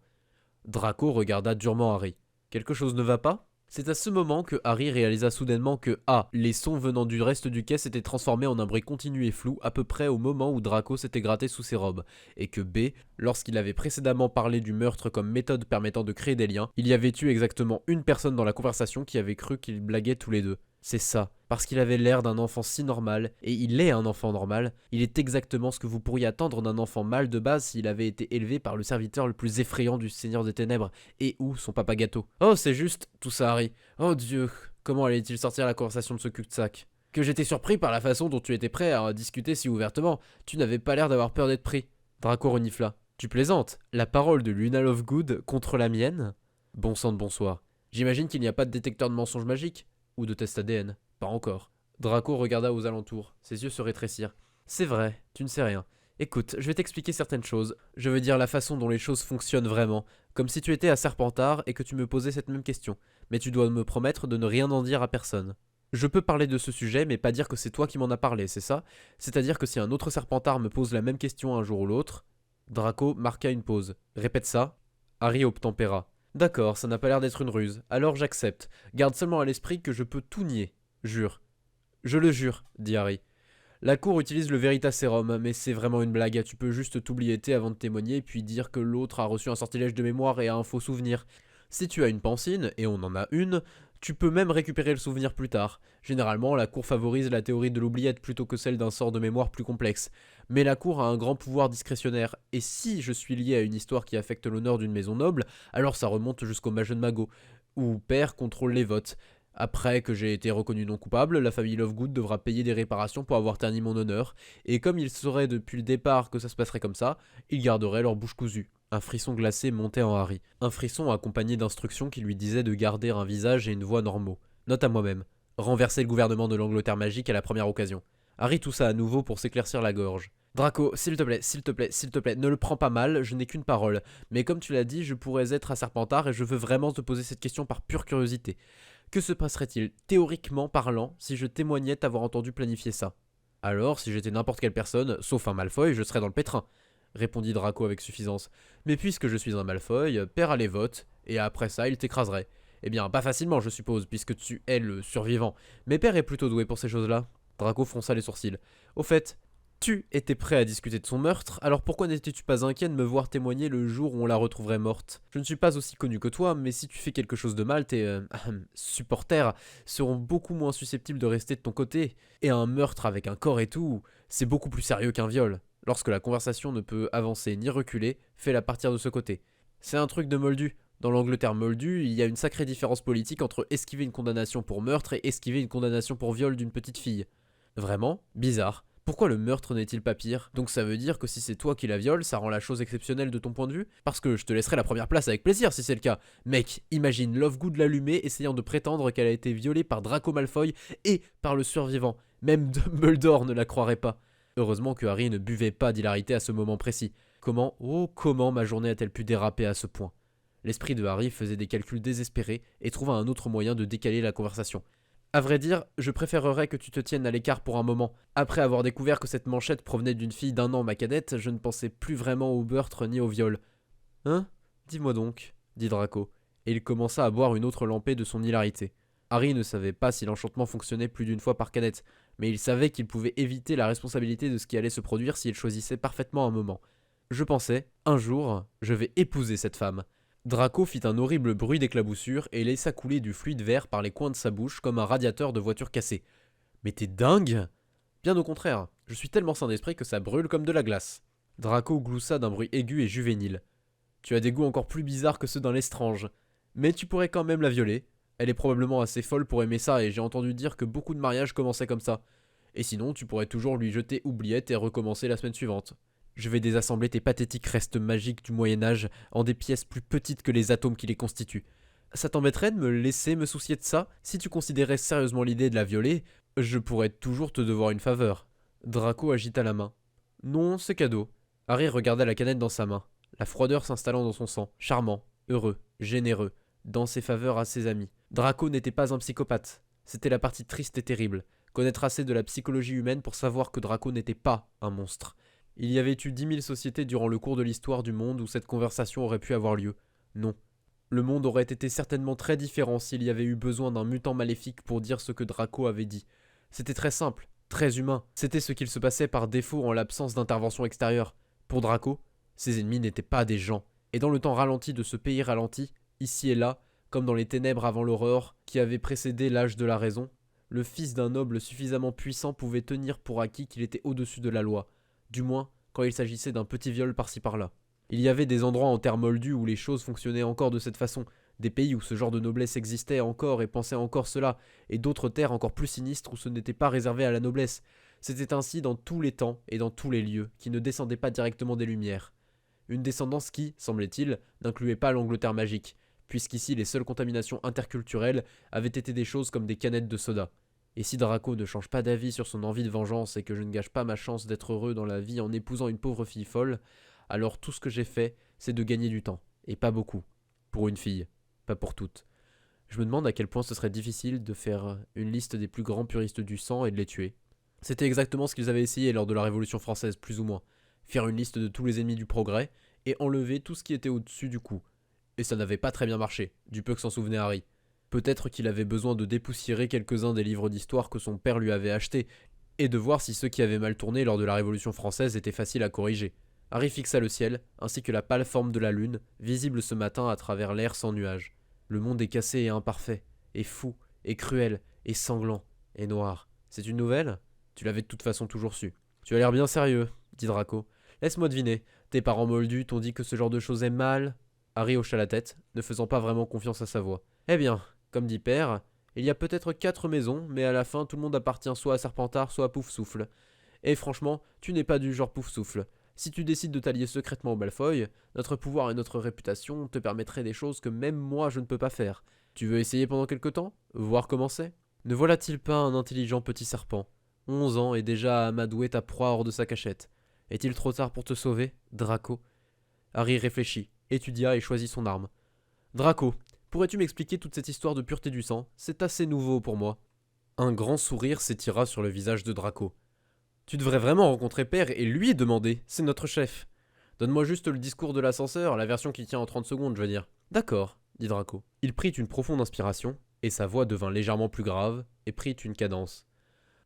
Draco regarda durement Harry. Quelque chose ne va pas? C'est à ce moment que Harry réalisa soudainement que A. Les sons venant du reste du quai s'étaient transformés en un bruit continu et flou à peu près au moment où Draco s'était gratté sous ses robes, et que B. Lorsqu'il avait précédemment parlé du meurtre comme méthode permettant de créer des liens, il y avait eu exactement une personne dans la conversation qui avait cru qu'ils blaguaient tous les deux. C'est ça, parce qu'il avait l'air d'un enfant si normal, et il est un enfant normal, il est exactement ce que vous pourriez attendre d'un enfant mâle de base s'il avait été élevé par le serviteur le plus effrayant du Seigneur des Ténèbres, et ou son papa gâteau. Oh, c'est juste, tout ça Harry. Oh Dieu, comment allait-il sortir la conversation de ce cul-de-sac? Que j'étais surpris par la façon dont tu étais prêt à discuter si ouvertement, tu n'avais pas l'air d'avoir peur d'être pris. Draco renifla. Tu plaisantes? La parole de Luna Lovegood contre la mienne? Bon sang de bonsoir. J'imagine qu'il n'y a pas de détecteur de mensonges magique? Ou de test ADN. Pas encore. Draco regarda aux alentours. Ses yeux se rétrécirent. C'est vrai, tu ne sais rien. Écoute, je vais t'expliquer certaines choses. Je veux dire la façon dont les choses fonctionnent vraiment. Comme si tu étais à Serpentard et que tu me posais cette même question. Mais tu dois me promettre de ne rien en dire à personne. Je peux parler de ce sujet, mais pas dire que c'est toi qui m'en as parlé, c'est ça? C'est-à-dire que si un autre Serpentard me pose la même question un jour ou l'autre... Draco marqua une pause. Répète ça. Harry obtempéra. D'accord, ça n'a pas l'air d'être une ruse. Alors j'accepte. Garde seulement à l'esprit que je peux tout nier. Jure. Je le jure, dit Harry. La cour utilise le Veritaserum, mais c'est vraiment une blague. Tu peux juste t'oublier avant de témoigner, puis dire que l'autre a reçu un sortilège de mémoire et a un faux souvenir. Si tu as une pancine, et on en a une, tu peux même récupérer le souvenir plus tard. Généralement, la cour favorise la théorie de l'oubliette plutôt que celle d'un sort de mémoire plus complexe. Mais la cour a un grand pouvoir discrétionnaire, et si je suis lié à une histoire qui affecte l'honneur d'une maison noble, alors ça remonte jusqu'au Majeu de Magot, où père contrôle les votes. Après que j'ai été reconnu non coupable, la famille Lovegood devra payer des réparations pour avoir terni mon honneur, et comme ils sauraient depuis le départ que ça se passerait comme ça, ils garderaient leur bouche cousue. Un frisson glacé montait en Harry. Un frisson accompagné d'instructions qui lui disaient de garder un visage et une voix normaux. Note à moi-même. Renverser le gouvernement de l'Angleterre magique à la première occasion. Harry toussa à nouveau pour s'éclaircir la gorge. Draco, s'il te plaît, s'il te plaît, s'il te plaît, ne le prends pas mal, je n'ai qu'une parole. Mais comme tu l'as dit, je pourrais être à Serpentard et je veux vraiment te poser cette question par pure curiosité. Que se passerait-il, théoriquement parlant, si je témoignais t'avoir entendu planifier ça? Alors, si j'étais n'importe quelle personne, sauf un Malfoy, je serais dans le pétrin, répondit Draco avec suffisance. Mais puisque je suis un Malfoy, père a les votes, et après ça, il t'écraserait. Eh bien, pas facilement, je suppose, puisque tu es le survivant. Mais père est plutôt doué pour ces choses-là. Draco fronça les sourcils. Au fait, tu étais prêt à discuter de son meurtre, alors pourquoi n'étais-tu pas inquiet de me voir témoigner le jour où on la retrouverait morte? Je ne suis pas aussi connu que toi, mais si tu fais quelque chose de mal, tes supporters seront beaucoup moins susceptibles de rester de ton côté. Et un meurtre avec un corps et tout, c'est beaucoup plus sérieux qu'un viol. Lorsque la conversation ne peut avancer ni reculer, fais-la partir de ce côté. C'est un truc de moldu. Dans l'Angleterre moldue, il y a une sacrée différence politique entre esquiver une condamnation pour meurtre et esquiver une condamnation pour viol d'une petite fille. Vraiment? Bizarre. Pourquoi le meurtre n'est-il pas pire? Donc ça veut dire que si c'est toi qui la violes, ça rend la chose exceptionnelle de ton point de vue? Parce que je te laisserai la première place avec plaisir si c'est le cas. Mec, imagine Lovegood l'allumer essayant de prétendre qu'elle a été violée par Draco Malfoy et par le survivant. Même Dumbledore ne la croirait pas. Heureusement que Harry ne buvait pas d'hilarité à ce moment précis. Comment ma journée a-t-elle pu déraper à ce point? L'esprit de Harry faisait des calculs désespérés et trouva un autre moyen de décaler la conversation. À vrai dire, je préférerais que tu te tiennes à l'écart pour un moment. Après avoir découvert que cette manchette provenait d'une fille d'1 an, ma cadette, je ne pensais plus vraiment au meurtre ni au viol. Hein? Dis-moi donc, dit Draco, et il commença à boire une autre lampée de son hilarité. Harry ne savait pas si l'enchantement fonctionnait plus d'une fois par cadette, mais il savait qu'il pouvait éviter la responsabilité de ce qui allait se produire s'il choisissait parfaitement un moment. Je pensais, un jour, je vais épouser cette femme. Draco fit un horrible bruit d'éclaboussure et laissa couler du fluide vert par les coins de sa bouche comme un radiateur de voiture cassée. Mais t'es dingue? Bien au contraire, je suis tellement sain d'esprit que ça brûle comme de la glace. Draco gloussa d'un bruit aigu et juvénile. Tu as des goûts encore plus bizarres que ceux d'un Lestrange. Mais tu pourrais quand même la violer. Elle est probablement assez folle pour aimer ça et j'ai entendu dire que beaucoup de mariages commençaient comme ça. Et sinon, tu pourrais toujours lui jeter oubliette et recommencer la semaine suivante. Je vais désassembler tes pathétiques restes magiques du Moyen-Âge en des pièces plus petites que les atomes qui les constituent. Ça t'embêterait de me laisser me soucier de ça? Si tu considérais sérieusement l'idée de la violer, je pourrais toujours te devoir une faveur. Draco agita la main. Non, c'est cadeau. Harry regarda la canette dans sa main, la froideur s'installant dans son sang, charmant, heureux, généreux, dans ses faveurs à ses amis. Draco n'était pas un psychopathe. C'était la partie triste et terrible. Connaître assez de la psychologie humaine pour savoir que Draco n'était pas un monstre. Il y avait eu 10 000 sociétés durant le cours de l'histoire du monde où cette conversation aurait pu avoir lieu. Non. Le monde aurait été certainement très différent s'il y avait eu besoin d'un mutant maléfique pour dire ce que Draco avait dit. C'était très simple, très humain. C'était ce qu'il se passait par défaut en l'absence d'intervention extérieure. Pour Draco, ses ennemis n'étaient pas des gens. Et dans le temps ralenti de ce pays ralenti, ici et là, comme dans les ténèbres avant l'aurore qui avait précédé l'âge de la raison, le fils d'un noble suffisamment puissant pouvait tenir pour acquis qu'il était au-dessus de la loi. Du moins, quand il s'agissait d'un petit viol par-ci par-là. Il y avait des endroits en terre moldue où les choses fonctionnaient encore de cette façon, des pays où ce genre de noblesse existait encore et pensait encore cela, et d'autres terres encore plus sinistres où ce n'était pas réservé à la noblesse. C'était ainsi dans tous les temps et dans tous les lieux, qui ne descendaient pas directement des Lumières. Une descendance qui, semblait-il, n'incluait pas l'Angleterre magique, puisqu'ici les seules contaminations interculturelles avaient été des choses comme des canettes de soda. Et si Draco ne change pas d'avis sur son envie de vengeance et que je ne gâche pas ma chance d'être heureux dans la vie en épousant une pauvre fille folle, alors tout ce que j'ai fait, c'est de gagner du temps. Et pas beaucoup. Pour une fille. Pas pour toutes. Je me demande à quel point ce serait difficile de faire une liste des plus grands puristes du sang et de les tuer. C'était exactement ce qu'ils avaient essayé lors de la Révolution française, plus ou moins. Faire une liste de tous les ennemis du progrès et enlever tout ce qui était au-dessus du coup. Et ça n'avait pas très bien marché, du peu que s'en souvenait Harry. Peut-être qu'il avait besoin de dépoussiérer quelques-uns des livres d'histoire que son père lui avait achetés, et de voir si ceux qui avaient mal tourné lors de la Révolution française étaient faciles à corriger. Harry fixa le ciel, ainsi que la pâle forme de la lune, visible ce matin à travers l'air sans nuages. Le monde est cassé et imparfait, et fou, et cruel, et sanglant, et noir. C'est une nouvelle? Tu l'avais de toute façon toujours su. Tu as l'air bien sérieux, dit Draco. Laisse-moi deviner, tes parents moldus t'ont dit que ce genre de choses est mal? Harry hocha la tête, ne faisant pas vraiment confiance à sa voix. Eh bien, comme dit Père, il y a peut-être 4 maisons, mais à la fin tout le monde appartient soit à Serpentard, soit à Poufsouffle. Et franchement, tu n'es pas du genre Poufsouffle. Si tu décides de t'allier secrètement au Malfoy, notre pouvoir et notre réputation te permettraient des choses que même moi je ne peux pas faire. Tu veux essayer pendant quelque temps? Voir comment c'est? Ne voilà-t-il pas un intelligent petit serpent? 11 ans et déjà à amadouer ta proie hors de sa cachette. Est-il trop tard pour te sauver, Draco? Harry réfléchit, étudia et choisit son arme. Draco, pourrais-tu m'expliquer toute cette histoire de pureté du sang? C'est assez nouveau pour moi. Un grand sourire s'étira sur le visage de Draco. Tu devrais vraiment rencontrer Père et lui demander, c'est notre chef. Donne-moi juste le discours de l'ascenseur, la version qui tient en 30 secondes, je veux dire. D'accord, dit Draco. Il prit une profonde inspiration, et sa voix devint légèrement plus grave, et prit une cadence.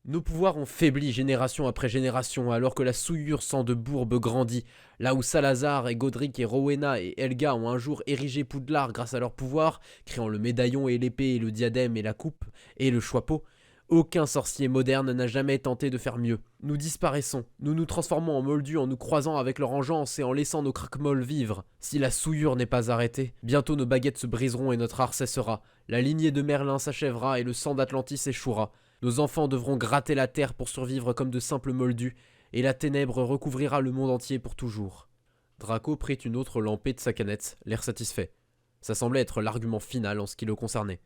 Nos pouvoirs ont faibli génération après génération alors que la souillure sang de Bourbe grandit, là où Salazar et Godric et Rowena et Helga ont un jour érigé Poudlard grâce à leur pouvoir, créant le médaillon et l'épée et le diadème et la coupe et le choixpeau. Aucun sorcier moderne n'a jamais tenté de faire mieux. Nous disparaissons, nous nous transformons en moldus en nous croisant avec leur engeance et en laissant nos craquemolles vivre. Si la souillure n'est pas arrêtée, bientôt nos baguettes se briseront et notre art cessera. La lignée de Merlin s'achèvera et le sang d'Atlantis échouera. Nos enfants devront gratter la terre pour survivre comme de simples moldus, et la ténèbre recouvrira le monde entier pour toujours. Draco prit une autre lampée de sa canette, l'air satisfait. Ça semblait être l'argument final en ce qui le concernait.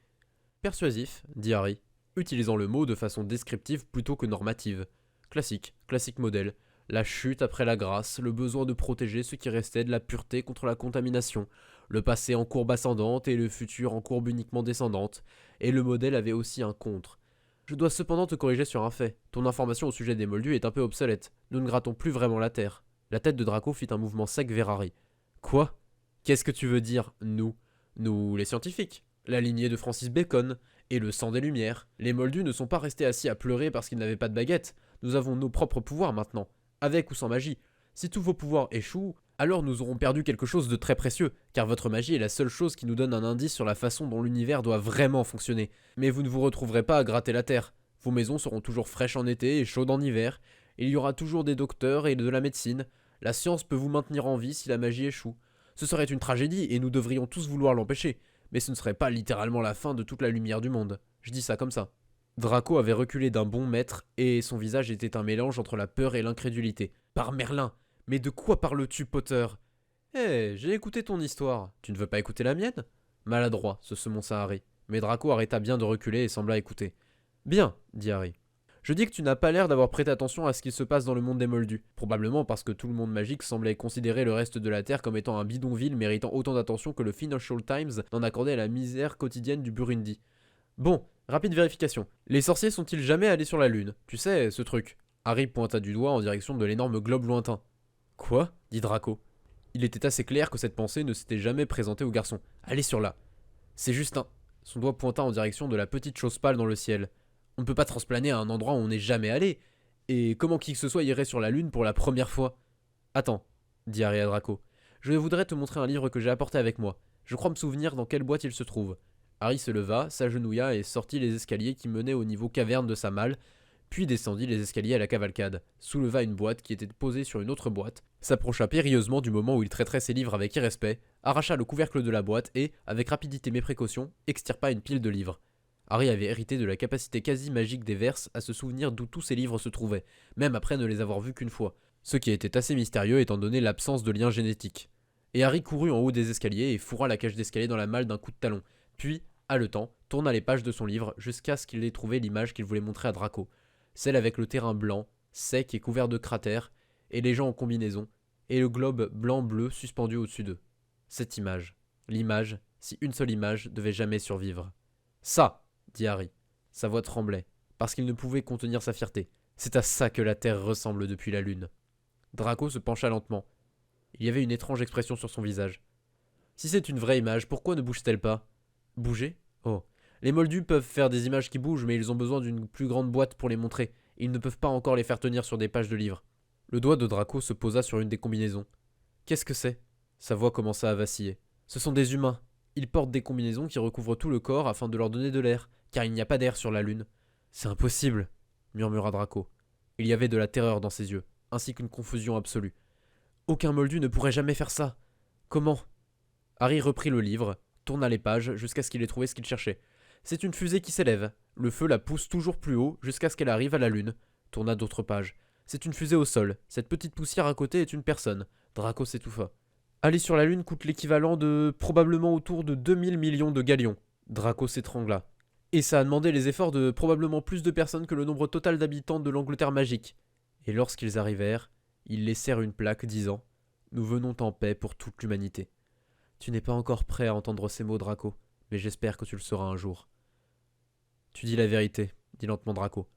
Persuasif, dit Harry, utilisant le mot de façon descriptive plutôt que normative. Classique modèle. La chute après la grâce, le besoin de protéger ce qui restait de la pureté contre la contamination, le passé en courbe ascendante et le futur en courbe uniquement descendante, et le modèle avait aussi un contre. Je dois cependant te corriger sur un fait. Ton information au sujet des Moldus est un peu obsolète. Nous ne grattons plus vraiment la Terre. La tête de Draco fit un mouvement sec vers Harry. Quoi? Qu'est-ce que tu veux dire, nous? Nous, les scientifiques. La lignée de Francis Bacon. Et le sang des Lumières. Les Moldus ne sont pas restés assis à pleurer parce qu'ils n'avaient pas de baguette. Nous avons nos propres pouvoirs maintenant. Avec ou sans magie. Si tous vos pouvoirs échouent, alors nous aurons perdu quelque chose de très précieux, car votre magie est la seule chose qui nous donne un indice sur la façon dont l'univers doit vraiment fonctionner. Mais vous ne vous retrouverez pas à gratter la terre. Vos maisons seront toujours fraîches en été et chaudes en hiver. Il y aura toujours des docteurs et de la médecine. La science peut vous maintenir en vie si la magie échoue. Ce serait une tragédie et nous devrions tous vouloir l'empêcher. Mais ce ne serait pas littéralement la fin de toute la lumière du monde. Je dis ça comme ça. Draco avait reculé d'un bon mètre, et son visage était un mélange entre la peur et l'incrédulité. Par Merlin! Mais de quoi parles-tu, Potter? J'ai écouté ton histoire. Tu ne veux pas écouter la mienne? Maladroit, se semonça Harry. Mais Draco arrêta bien de reculer et sembla écouter. Bien, dit Harry. Je dis que tu n'as pas l'air d'avoir prêté attention à ce qui se passe dans le monde des Moldus. Probablement parce que tout le monde magique semblait considérer le reste de la Terre comme étant un bidonville méritant autant d'attention que le Financial Times n'en accordait à la misère quotidienne du Burundi. Bon, rapide vérification. Les sorciers sont-ils jamais allés sur la Lune? Tu sais, ce truc. Harry pointa du doigt en direction de l'énorme globe lointain. Quoi? Dit Draco. Il était assez clair que cette pensée ne s'était jamais présentée au garçon. Allez sur là. C'est juste un... Son doigt pointa en direction de la petite chose pâle dans le ciel. On ne peut pas transplaner à un endroit où on n'est jamais allé. Et comment qui que ce soit irait sur la Lune pour la première fois? Attends, dit Harry à Draco. Je voudrais te montrer un livre que j'ai apporté avec moi. Je crois me souvenir dans quelle boîte il se trouve. Harry se leva, s'agenouilla et sortit les escaliers qui menaient au niveau caverne de sa malle, puis descendit les escaliers à la cavalcade, souleva une boîte qui était posée sur une autre boîte, s'approcha périlleusement du moment où il traiterait ses livres avec irrespect, arracha le couvercle de la boîte et, avec rapidité mais précaution, extirpa une pile de livres. Harry avait hérité de la capacité quasi magique des Verses à se souvenir d'où tous ses livres se trouvaient, même après ne les avoir vus qu'une fois, ce qui était assez mystérieux étant donné l'absence de lien génétique. Et Harry courut en haut des escaliers et fourra la cage d'escalier dans la malle d'un coup de talon, puis, haletant, tourna les pages de son livre jusqu'à ce qu'il ait trouvé l'image qu'il voulait montrer à Draco, celle avec le terrain blanc, sec et couvert de cratères, et les gens en combinaison, et le globe blanc-bleu suspendu au-dessus d'eux. Cette image, l'image, si une seule image devait jamais survivre. Ça, dit Harry. Sa voix tremblait, parce qu'il ne pouvait contenir sa fierté. C'est à ça que la Terre ressemble depuis la Lune. Draco se pencha lentement. Il y avait une étrange expression sur son visage. Si c'est une vraie image, pourquoi ne bouge-t-elle pas? Bouger? Oh. Les Moldus peuvent faire des images qui bougent, mais ils ont besoin d'une plus grande boîte pour les montrer. Ils ne peuvent pas encore les faire tenir sur des pages de livres. Le doigt de Draco se posa sur une des combinaisons. Qu'est-ce que c'est? Sa voix commença à vaciller. Ce sont des humains. Ils portent des combinaisons qui recouvrent tout le corps afin de leur donner de l'air, car il n'y a pas d'air sur la Lune. C'est impossible, murmura Draco. Il y avait de la terreur dans ses yeux, ainsi qu'une confusion absolue. Aucun Moldu ne pourrait jamais faire ça. Comment? Harry reprit le livre, tourna les pages jusqu'à ce qu'il ait trouvé ce qu'il cherchait. C'est une fusée qui s'élève. Le feu la pousse toujours plus haut jusqu'à ce qu'elle arrive à la Lune. Tourna d'autres pages. C'est une fusée au sol. Cette petite poussière à côté est une personne. Draco s'étouffa. Aller sur la Lune coûte l'équivalent de probablement autour de 2000 millions de galions. Draco s'étrangla. Et ça a demandé les efforts de probablement plus de personnes que le nombre total d'habitants de l'Angleterre magique. Et lorsqu'ils arrivèrent, ils laissèrent une plaque disant « Nous venons en paix pour toute l'humanité ». Tu n'es pas encore prêt à entendre ces mots, Draco, mais j'espère que tu le seras un jour. Tu dis la vérité, dit lentement Draco.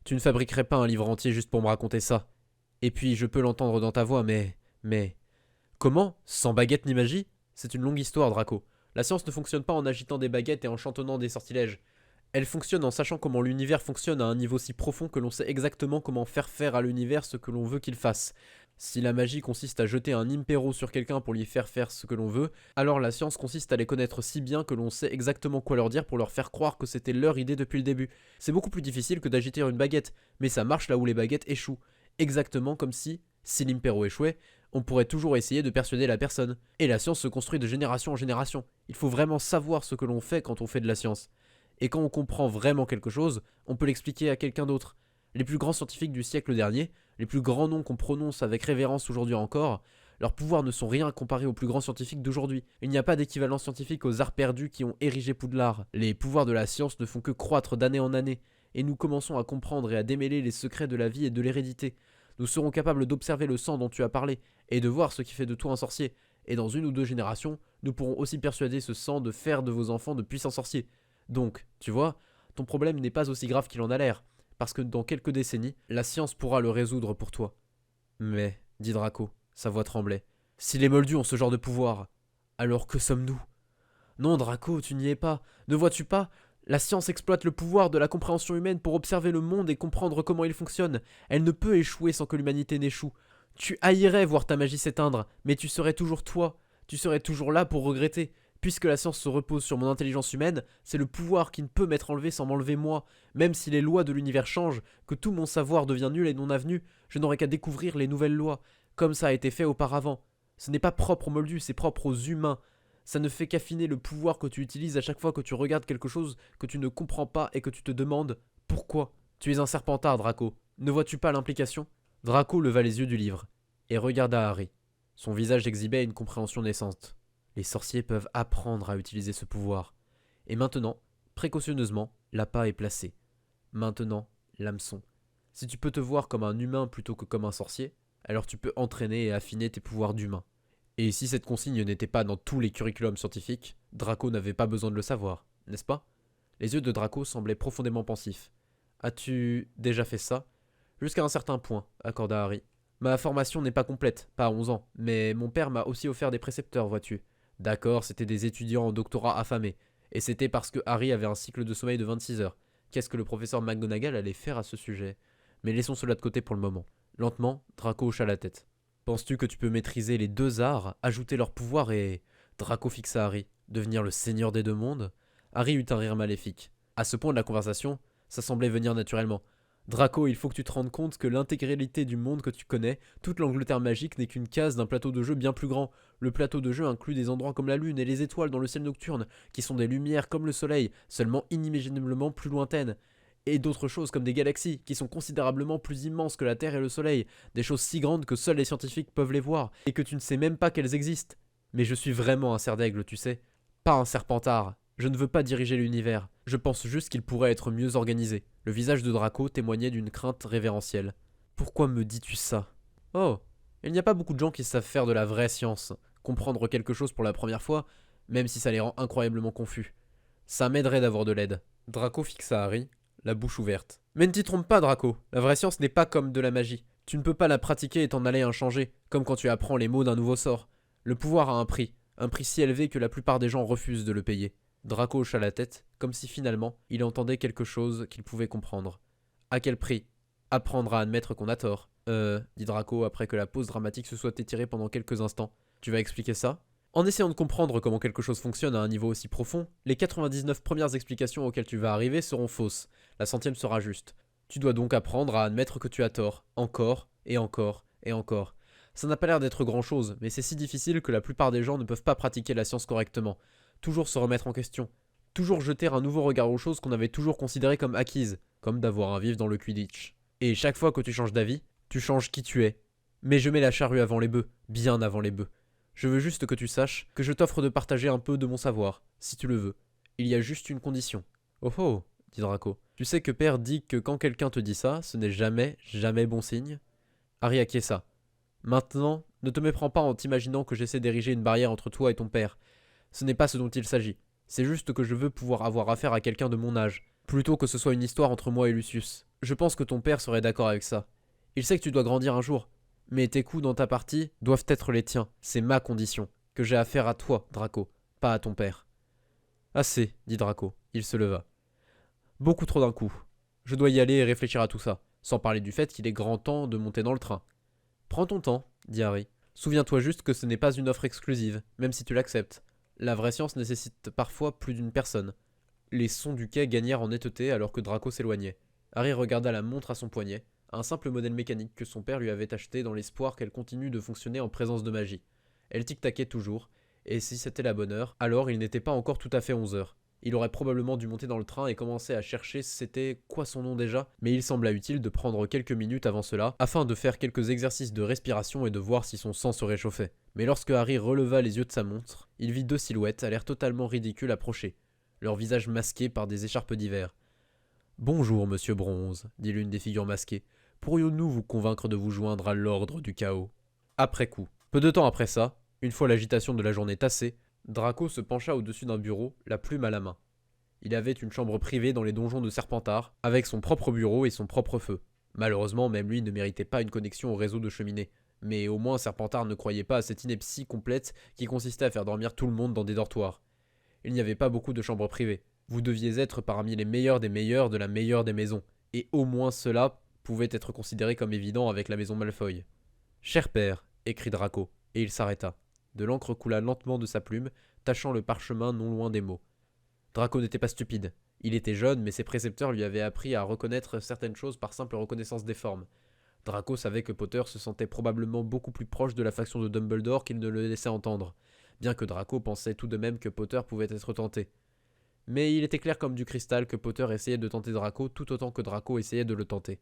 Tu ne fabriquerais pas un livre entier juste pour me raconter ça. Et puis, je peux l'entendre dans ta voix, mais... Comment? Sans baguette ni magie? C'est une longue histoire, Draco. La science ne fonctionne pas en agitant des baguettes et en chantonnant des sortilèges. Elle fonctionne en sachant comment l'univers fonctionne à un niveau si profond que l'on sait exactement comment faire à l'univers ce que l'on veut qu'il fasse. Si la magie consiste à jeter un impéro sur quelqu'un pour lui faire ce que l'on veut, alors la science consiste à les connaître si bien que l'on sait exactement quoi leur dire pour leur faire croire que c'était leur idée depuis le début. C'est beaucoup plus difficile que d'agiter une baguette, mais ça marche là où les baguettes échouent. Exactement comme si l'impéro échouait, on pourrait toujours essayer de persuader la personne. Et la science se construit de génération en génération. Il faut vraiment savoir ce que l'on fait quand on fait de la science. Et quand on comprend vraiment quelque chose, on peut l'expliquer à quelqu'un d'autre. Les plus grands scientifiques du siècle dernier, les plus grands noms qu'on prononce avec révérence aujourd'hui encore, leurs pouvoirs ne sont rien comparés aux plus grands scientifiques d'aujourd'hui. Il n'y a pas d'équivalent scientifique aux arts perdus qui ont érigé Poudlard. Les pouvoirs de la science ne font que croître d'année en année. et nous commençons à comprendre et à démêler les secrets de la vie et de l'hérédité. Nous serons capables d'observer le sang dont tu as parlé, et de voir ce qui fait de toi un sorcier. Et dans 1 ou 2 générations, nous pourrons aussi persuader ce sang de faire de vos enfants de puissants sorciers. Donc, tu vois, ton problème n'est pas aussi grave qu'il en a l'air, parce que dans quelques décennies, la science pourra le résoudre pour toi. Mais, dit Draco, sa voix tremblait, si les Moldus ont ce genre de pouvoir, alors que sommes-nous? Non, Draco, tu n'y es pas. Ne vois-tu pas? La science exploite le pouvoir de la compréhension humaine pour observer le monde et comprendre comment il fonctionne. Elle ne peut échouer sans que l'humanité n'échoue. Tu haïrais voir ta magie s'éteindre, mais tu serais toujours toi. Tu serais toujours là pour regretter. Puisque la science se repose sur mon intelligence humaine, c'est le pouvoir qui ne peut m'être enlevé sans m'enlever moi. Même si les lois de l'univers changent, que tout mon savoir devient nul et non avenu, je n'aurai qu'à découvrir les nouvelles lois, comme ça a été fait auparavant. Ce n'est pas propre aux Moldus, c'est propre aux humains. Ça ne fait qu'affiner le pouvoir que tu utilises à chaque fois que tu regardes quelque chose que tu ne comprends pas et que tu te demandes pourquoi. Tu es un serpentard, Draco. Ne vois-tu pas l'implication? Draco leva les yeux du livre et regarda Harry. Son visage exhibait une compréhension naissante. Les sorciers peuvent apprendre à utiliser ce pouvoir. Et maintenant, précautionneusement, l'appât est placé. Maintenant, l'hameçon. Si tu peux te voir comme un humain plutôt que comme un sorcier, alors tu peux entraîner et affiner tes pouvoirs d'humain. Et si cette consigne n'était pas dans tous les curriculums scientifiques, Draco n'avait pas besoin de le savoir, n'est-ce pas? Les yeux de Draco semblaient profondément pensifs. As-tu déjà fait ça? Jusqu'à un certain point, accorda Harry. Ma formation n'est pas complète, pas à 11 ans, mais mon père m'a aussi offert des précepteurs, vois-tu. D'accord, c'était des étudiants en doctorat affamés, et c'était parce que Harry avait un cycle de sommeil de 26 heures. Qu'est-ce que le professeur McGonagall allait faire à ce sujet? Mais laissons cela de côté pour le moment. Lentement, Draco hocha la tête. Penses-tu que tu peux maîtriser les 2 arts, ajouter leur pouvoir et... Draco fixa Harry. Devenir le seigneur des 2 mondes? Harry eut un rire maléfique. À ce point de la conversation, ça semblait venir naturellement. Draco, il faut que tu te rendes compte que l'intégralité du monde que tu connais, toute l'Angleterre magique n'est qu'une case d'un plateau de jeu bien plus grand. Le plateau de jeu inclut des endroits comme la lune et les étoiles dans le ciel nocturne, qui sont des lumières comme le soleil, seulement inimaginablement plus lointaines. Et d'autres choses comme des galaxies, qui sont considérablement plus immenses que la Terre et le Soleil, des choses si grandes que seuls les scientifiques peuvent les voir, et que tu ne sais même pas qu'elles existent. Mais je suis vraiment un cerf d'aigle, tu sais. Pas un serpentard. Je ne veux pas diriger l'univers. Je pense juste qu'il pourrait être mieux organisé. Le visage de Draco témoignait d'une crainte révérentielle. Pourquoi me dis-tu ça? Oh, il n'y a pas beaucoup de gens qui savent faire de la vraie science, comprendre quelque chose pour la première fois, même si ça les rend incroyablement confus. Ça m'aiderait d'avoir de l'aide. Draco fixa Harry, la bouche ouverte. Mais ne t'y trompe pas, Draco. La vraie science n'est pas comme de la magie. Tu ne peux pas la pratiquer et t'en aller inchangé, comme quand tu apprends les mots d'un nouveau sort. Le pouvoir a un prix si élevé que la plupart des gens refusent de le payer. Draco hocha la tête, comme si finalement il entendait quelque chose qu'il pouvait comprendre. À quel prix? Apprendre à admettre qu'on a tort. Dit Draco après que la pause dramatique se soit étirée pendant quelques instants. Tu vas expliquer ça? En essayant de comprendre comment quelque chose fonctionne à un niveau aussi profond, les 99 premières explications auxquelles tu vas arriver seront fausses. La 100e sera juste. Tu dois donc apprendre à admettre que tu as tort, encore, et encore, et encore. Ça n'a pas l'air d'être grand-chose, mais c'est si difficile que la plupart des gens ne peuvent pas pratiquer la science correctement. Toujours se remettre en question. Toujours jeter un nouveau regard aux choses qu'on avait toujours considérées comme acquises, comme d'avoir un vif dans le Quidditch. Et chaque fois que tu changes d'avis, tu changes qui tu es. Mais je mets la charrue avant les bœufs, bien avant les bœufs. Je veux juste que tu saches que je t'offre de partager un peu de mon savoir, si tu le veux. Il y a juste une condition. Oh oh, dit Draco. Tu sais que père dit que quand quelqu'un te dit ça, ce n'est jamais, jamais bon signe? Harry acquiesça. Maintenant, ne te méprends pas en t'imaginant que j'essaie d'ériger une barrière entre toi et ton père. Ce n'est pas ce dont il s'agit. C'est juste que je veux pouvoir avoir affaire à quelqu'un de mon âge, plutôt que ce soit une histoire entre moi et Lucius. Je pense que ton père serait d'accord avec ça. Il sait que tu dois grandir un jour, mais tes coups dans ta partie doivent être les tiens. C'est ma condition, que j'ai affaire à toi, Draco, pas à ton père. Assez, dit Draco. Il se leva. Beaucoup trop d'un coup. Je dois y aller et réfléchir à tout ça, sans parler du fait qu'il est grand temps de monter dans le train. Prends ton temps, dit Harry. Souviens-toi juste que ce n'est pas une offre exclusive, même si tu l'acceptes. La vraie science nécessite parfois plus d'une personne. Les sons du quai gagnèrent en netteté alors que Draco s'éloignait. Harry regarda la montre à son poignet, un simple modèle mécanique que son père lui avait acheté dans l'espoir qu'elle continue de fonctionner en présence de magie. Elle tic-taquait toujours, et si c'était la bonne heure, alors il n'était pas encore tout à fait 11 heures. Il aurait probablement dû monter dans le train et commencer à chercher c'était quoi son nom déjà, mais il sembla utile de prendre quelques minutes avant cela, afin de faire quelques exercices de respiration et de voir si son sang se réchauffait. Mais lorsque Harry releva les yeux de sa montre, il vit 2 silhouettes à l'air totalement ridicule approcher, leurs visages masqués par des écharpes d'hiver. Bonjour, monsieur Bronze, dit l'une des figures masquées. Pourrions-nous vous convaincre de vous joindre à l'ordre du chaos? Après coup. Peu de temps après ça, une fois l'agitation de la journée tassée, Draco se pencha au-dessus d'un bureau, la plume à la main. Il avait une chambre privée dans les donjons de Serpentard, avec son propre bureau et son propre feu. Malheureusement, même lui ne méritait pas une connexion au réseau de cheminée. Mais au moins Serpentard ne croyait pas à cette ineptie complète qui consistait à faire dormir tout le monde dans des dortoirs. Il n'y avait pas beaucoup de chambres privées. Vous deviez être parmi les meilleurs des meilleurs de la meilleure des maisons. Et au moins cela pouvait être considéré comme évident avec la maison Malfoy. Cher père, écrit Draco, et il s'arrêta. De l'encre coula lentement de sa plume, tachant le parchemin non loin des mots. Draco n'était pas stupide. Il était jeune, mais ses précepteurs lui avaient appris à reconnaître certaines choses par simple reconnaissance des formes. Draco savait que Potter se sentait probablement beaucoup plus proche de la faction de Dumbledore qu'il ne le laissait entendre, bien que Draco pensait tout de même que Potter pouvait être tenté. Mais il était clair comme du cristal que Potter essayait de tenter Draco tout autant que Draco essayait de le tenter.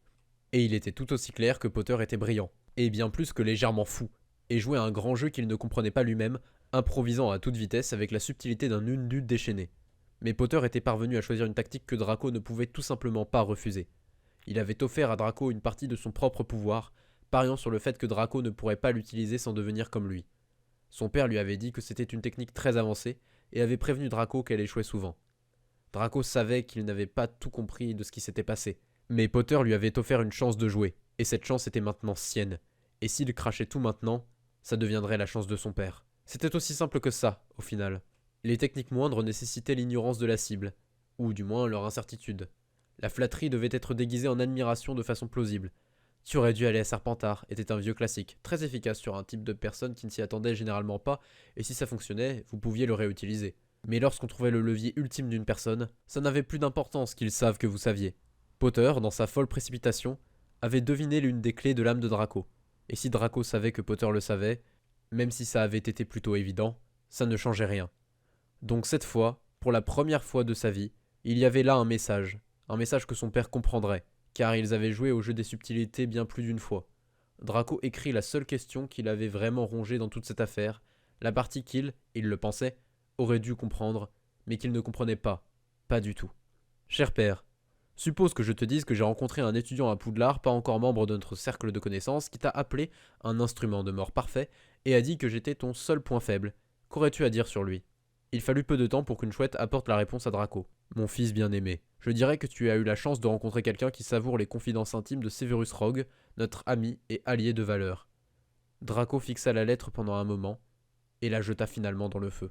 Et il était tout aussi clair que Potter était brillant, et bien plus que légèrement fou, et jouait un grand jeu qu'il ne comprenait pas lui-même, improvisant à toute vitesse avec la subtilité d'un undu déchaîné. Mais Potter était parvenu à choisir une tactique que Draco ne pouvait tout simplement pas refuser. Il avait offert à Draco une partie de son propre pouvoir, pariant sur le fait que Draco ne pourrait pas l'utiliser sans devenir comme lui. Son père lui avait dit que c'était une technique très avancée, et avait prévenu Draco qu'elle échouait souvent. Draco savait qu'il n'avait pas tout compris de ce qui s'était passé, mais Potter lui avait offert une chance de jouer, et cette chance était maintenant sienne. Et s'il crachait tout maintenant, ça deviendrait la chance de son père. C'était aussi simple que ça, au final. Les techniques moindres nécessitaient l'ignorance de la cible, ou du moins leur incertitude. La flatterie devait être déguisée en admiration de façon plausible. Tu aurais dû aller à Serpentard était un vieux classique, très efficace sur un type de personne qui ne s'y attendait généralement pas, et si ça fonctionnait, vous pouviez le réutiliser. Mais lorsqu'on trouvait le levier ultime d'une personne, ça n'avait plus d'importance qu'ils savent que vous saviez. Potter, dans sa folle précipitation, avait deviné l'une des clés de l'âme de Draco. Et si Draco savait que Potter le savait, même si ça avait été plutôt évident, ça ne changeait rien. Donc cette fois, pour la première fois de sa vie, il y avait là un message que son père comprendrait, car ils avaient joué au jeu des subtilités bien plus d'une fois. Draco écrit la seule question qu'il avait vraiment rongée dans toute cette affaire, la partie qu'il, il le pensait, aurait dû comprendre, mais qu'il ne comprenait pas, pas du tout. Cher père, suppose que je te dise que j'ai rencontré un étudiant à Poudlard, pas encore membre de notre cercle de connaissances, qui t'a appelé un instrument de mort parfait et a dit que j'étais ton seul point faible. Qu'aurais-tu à dire sur lui? Il fallut peu de temps pour qu'une chouette apporte la réponse à Draco. Mon fils bien-aimé, je dirais que tu as eu la chance de rencontrer quelqu'un qui savoure les confidences intimes de Severus Rogue, notre ami et allié de valeur. Draco fixa la lettre pendant un moment, et la jeta finalement dans le feu.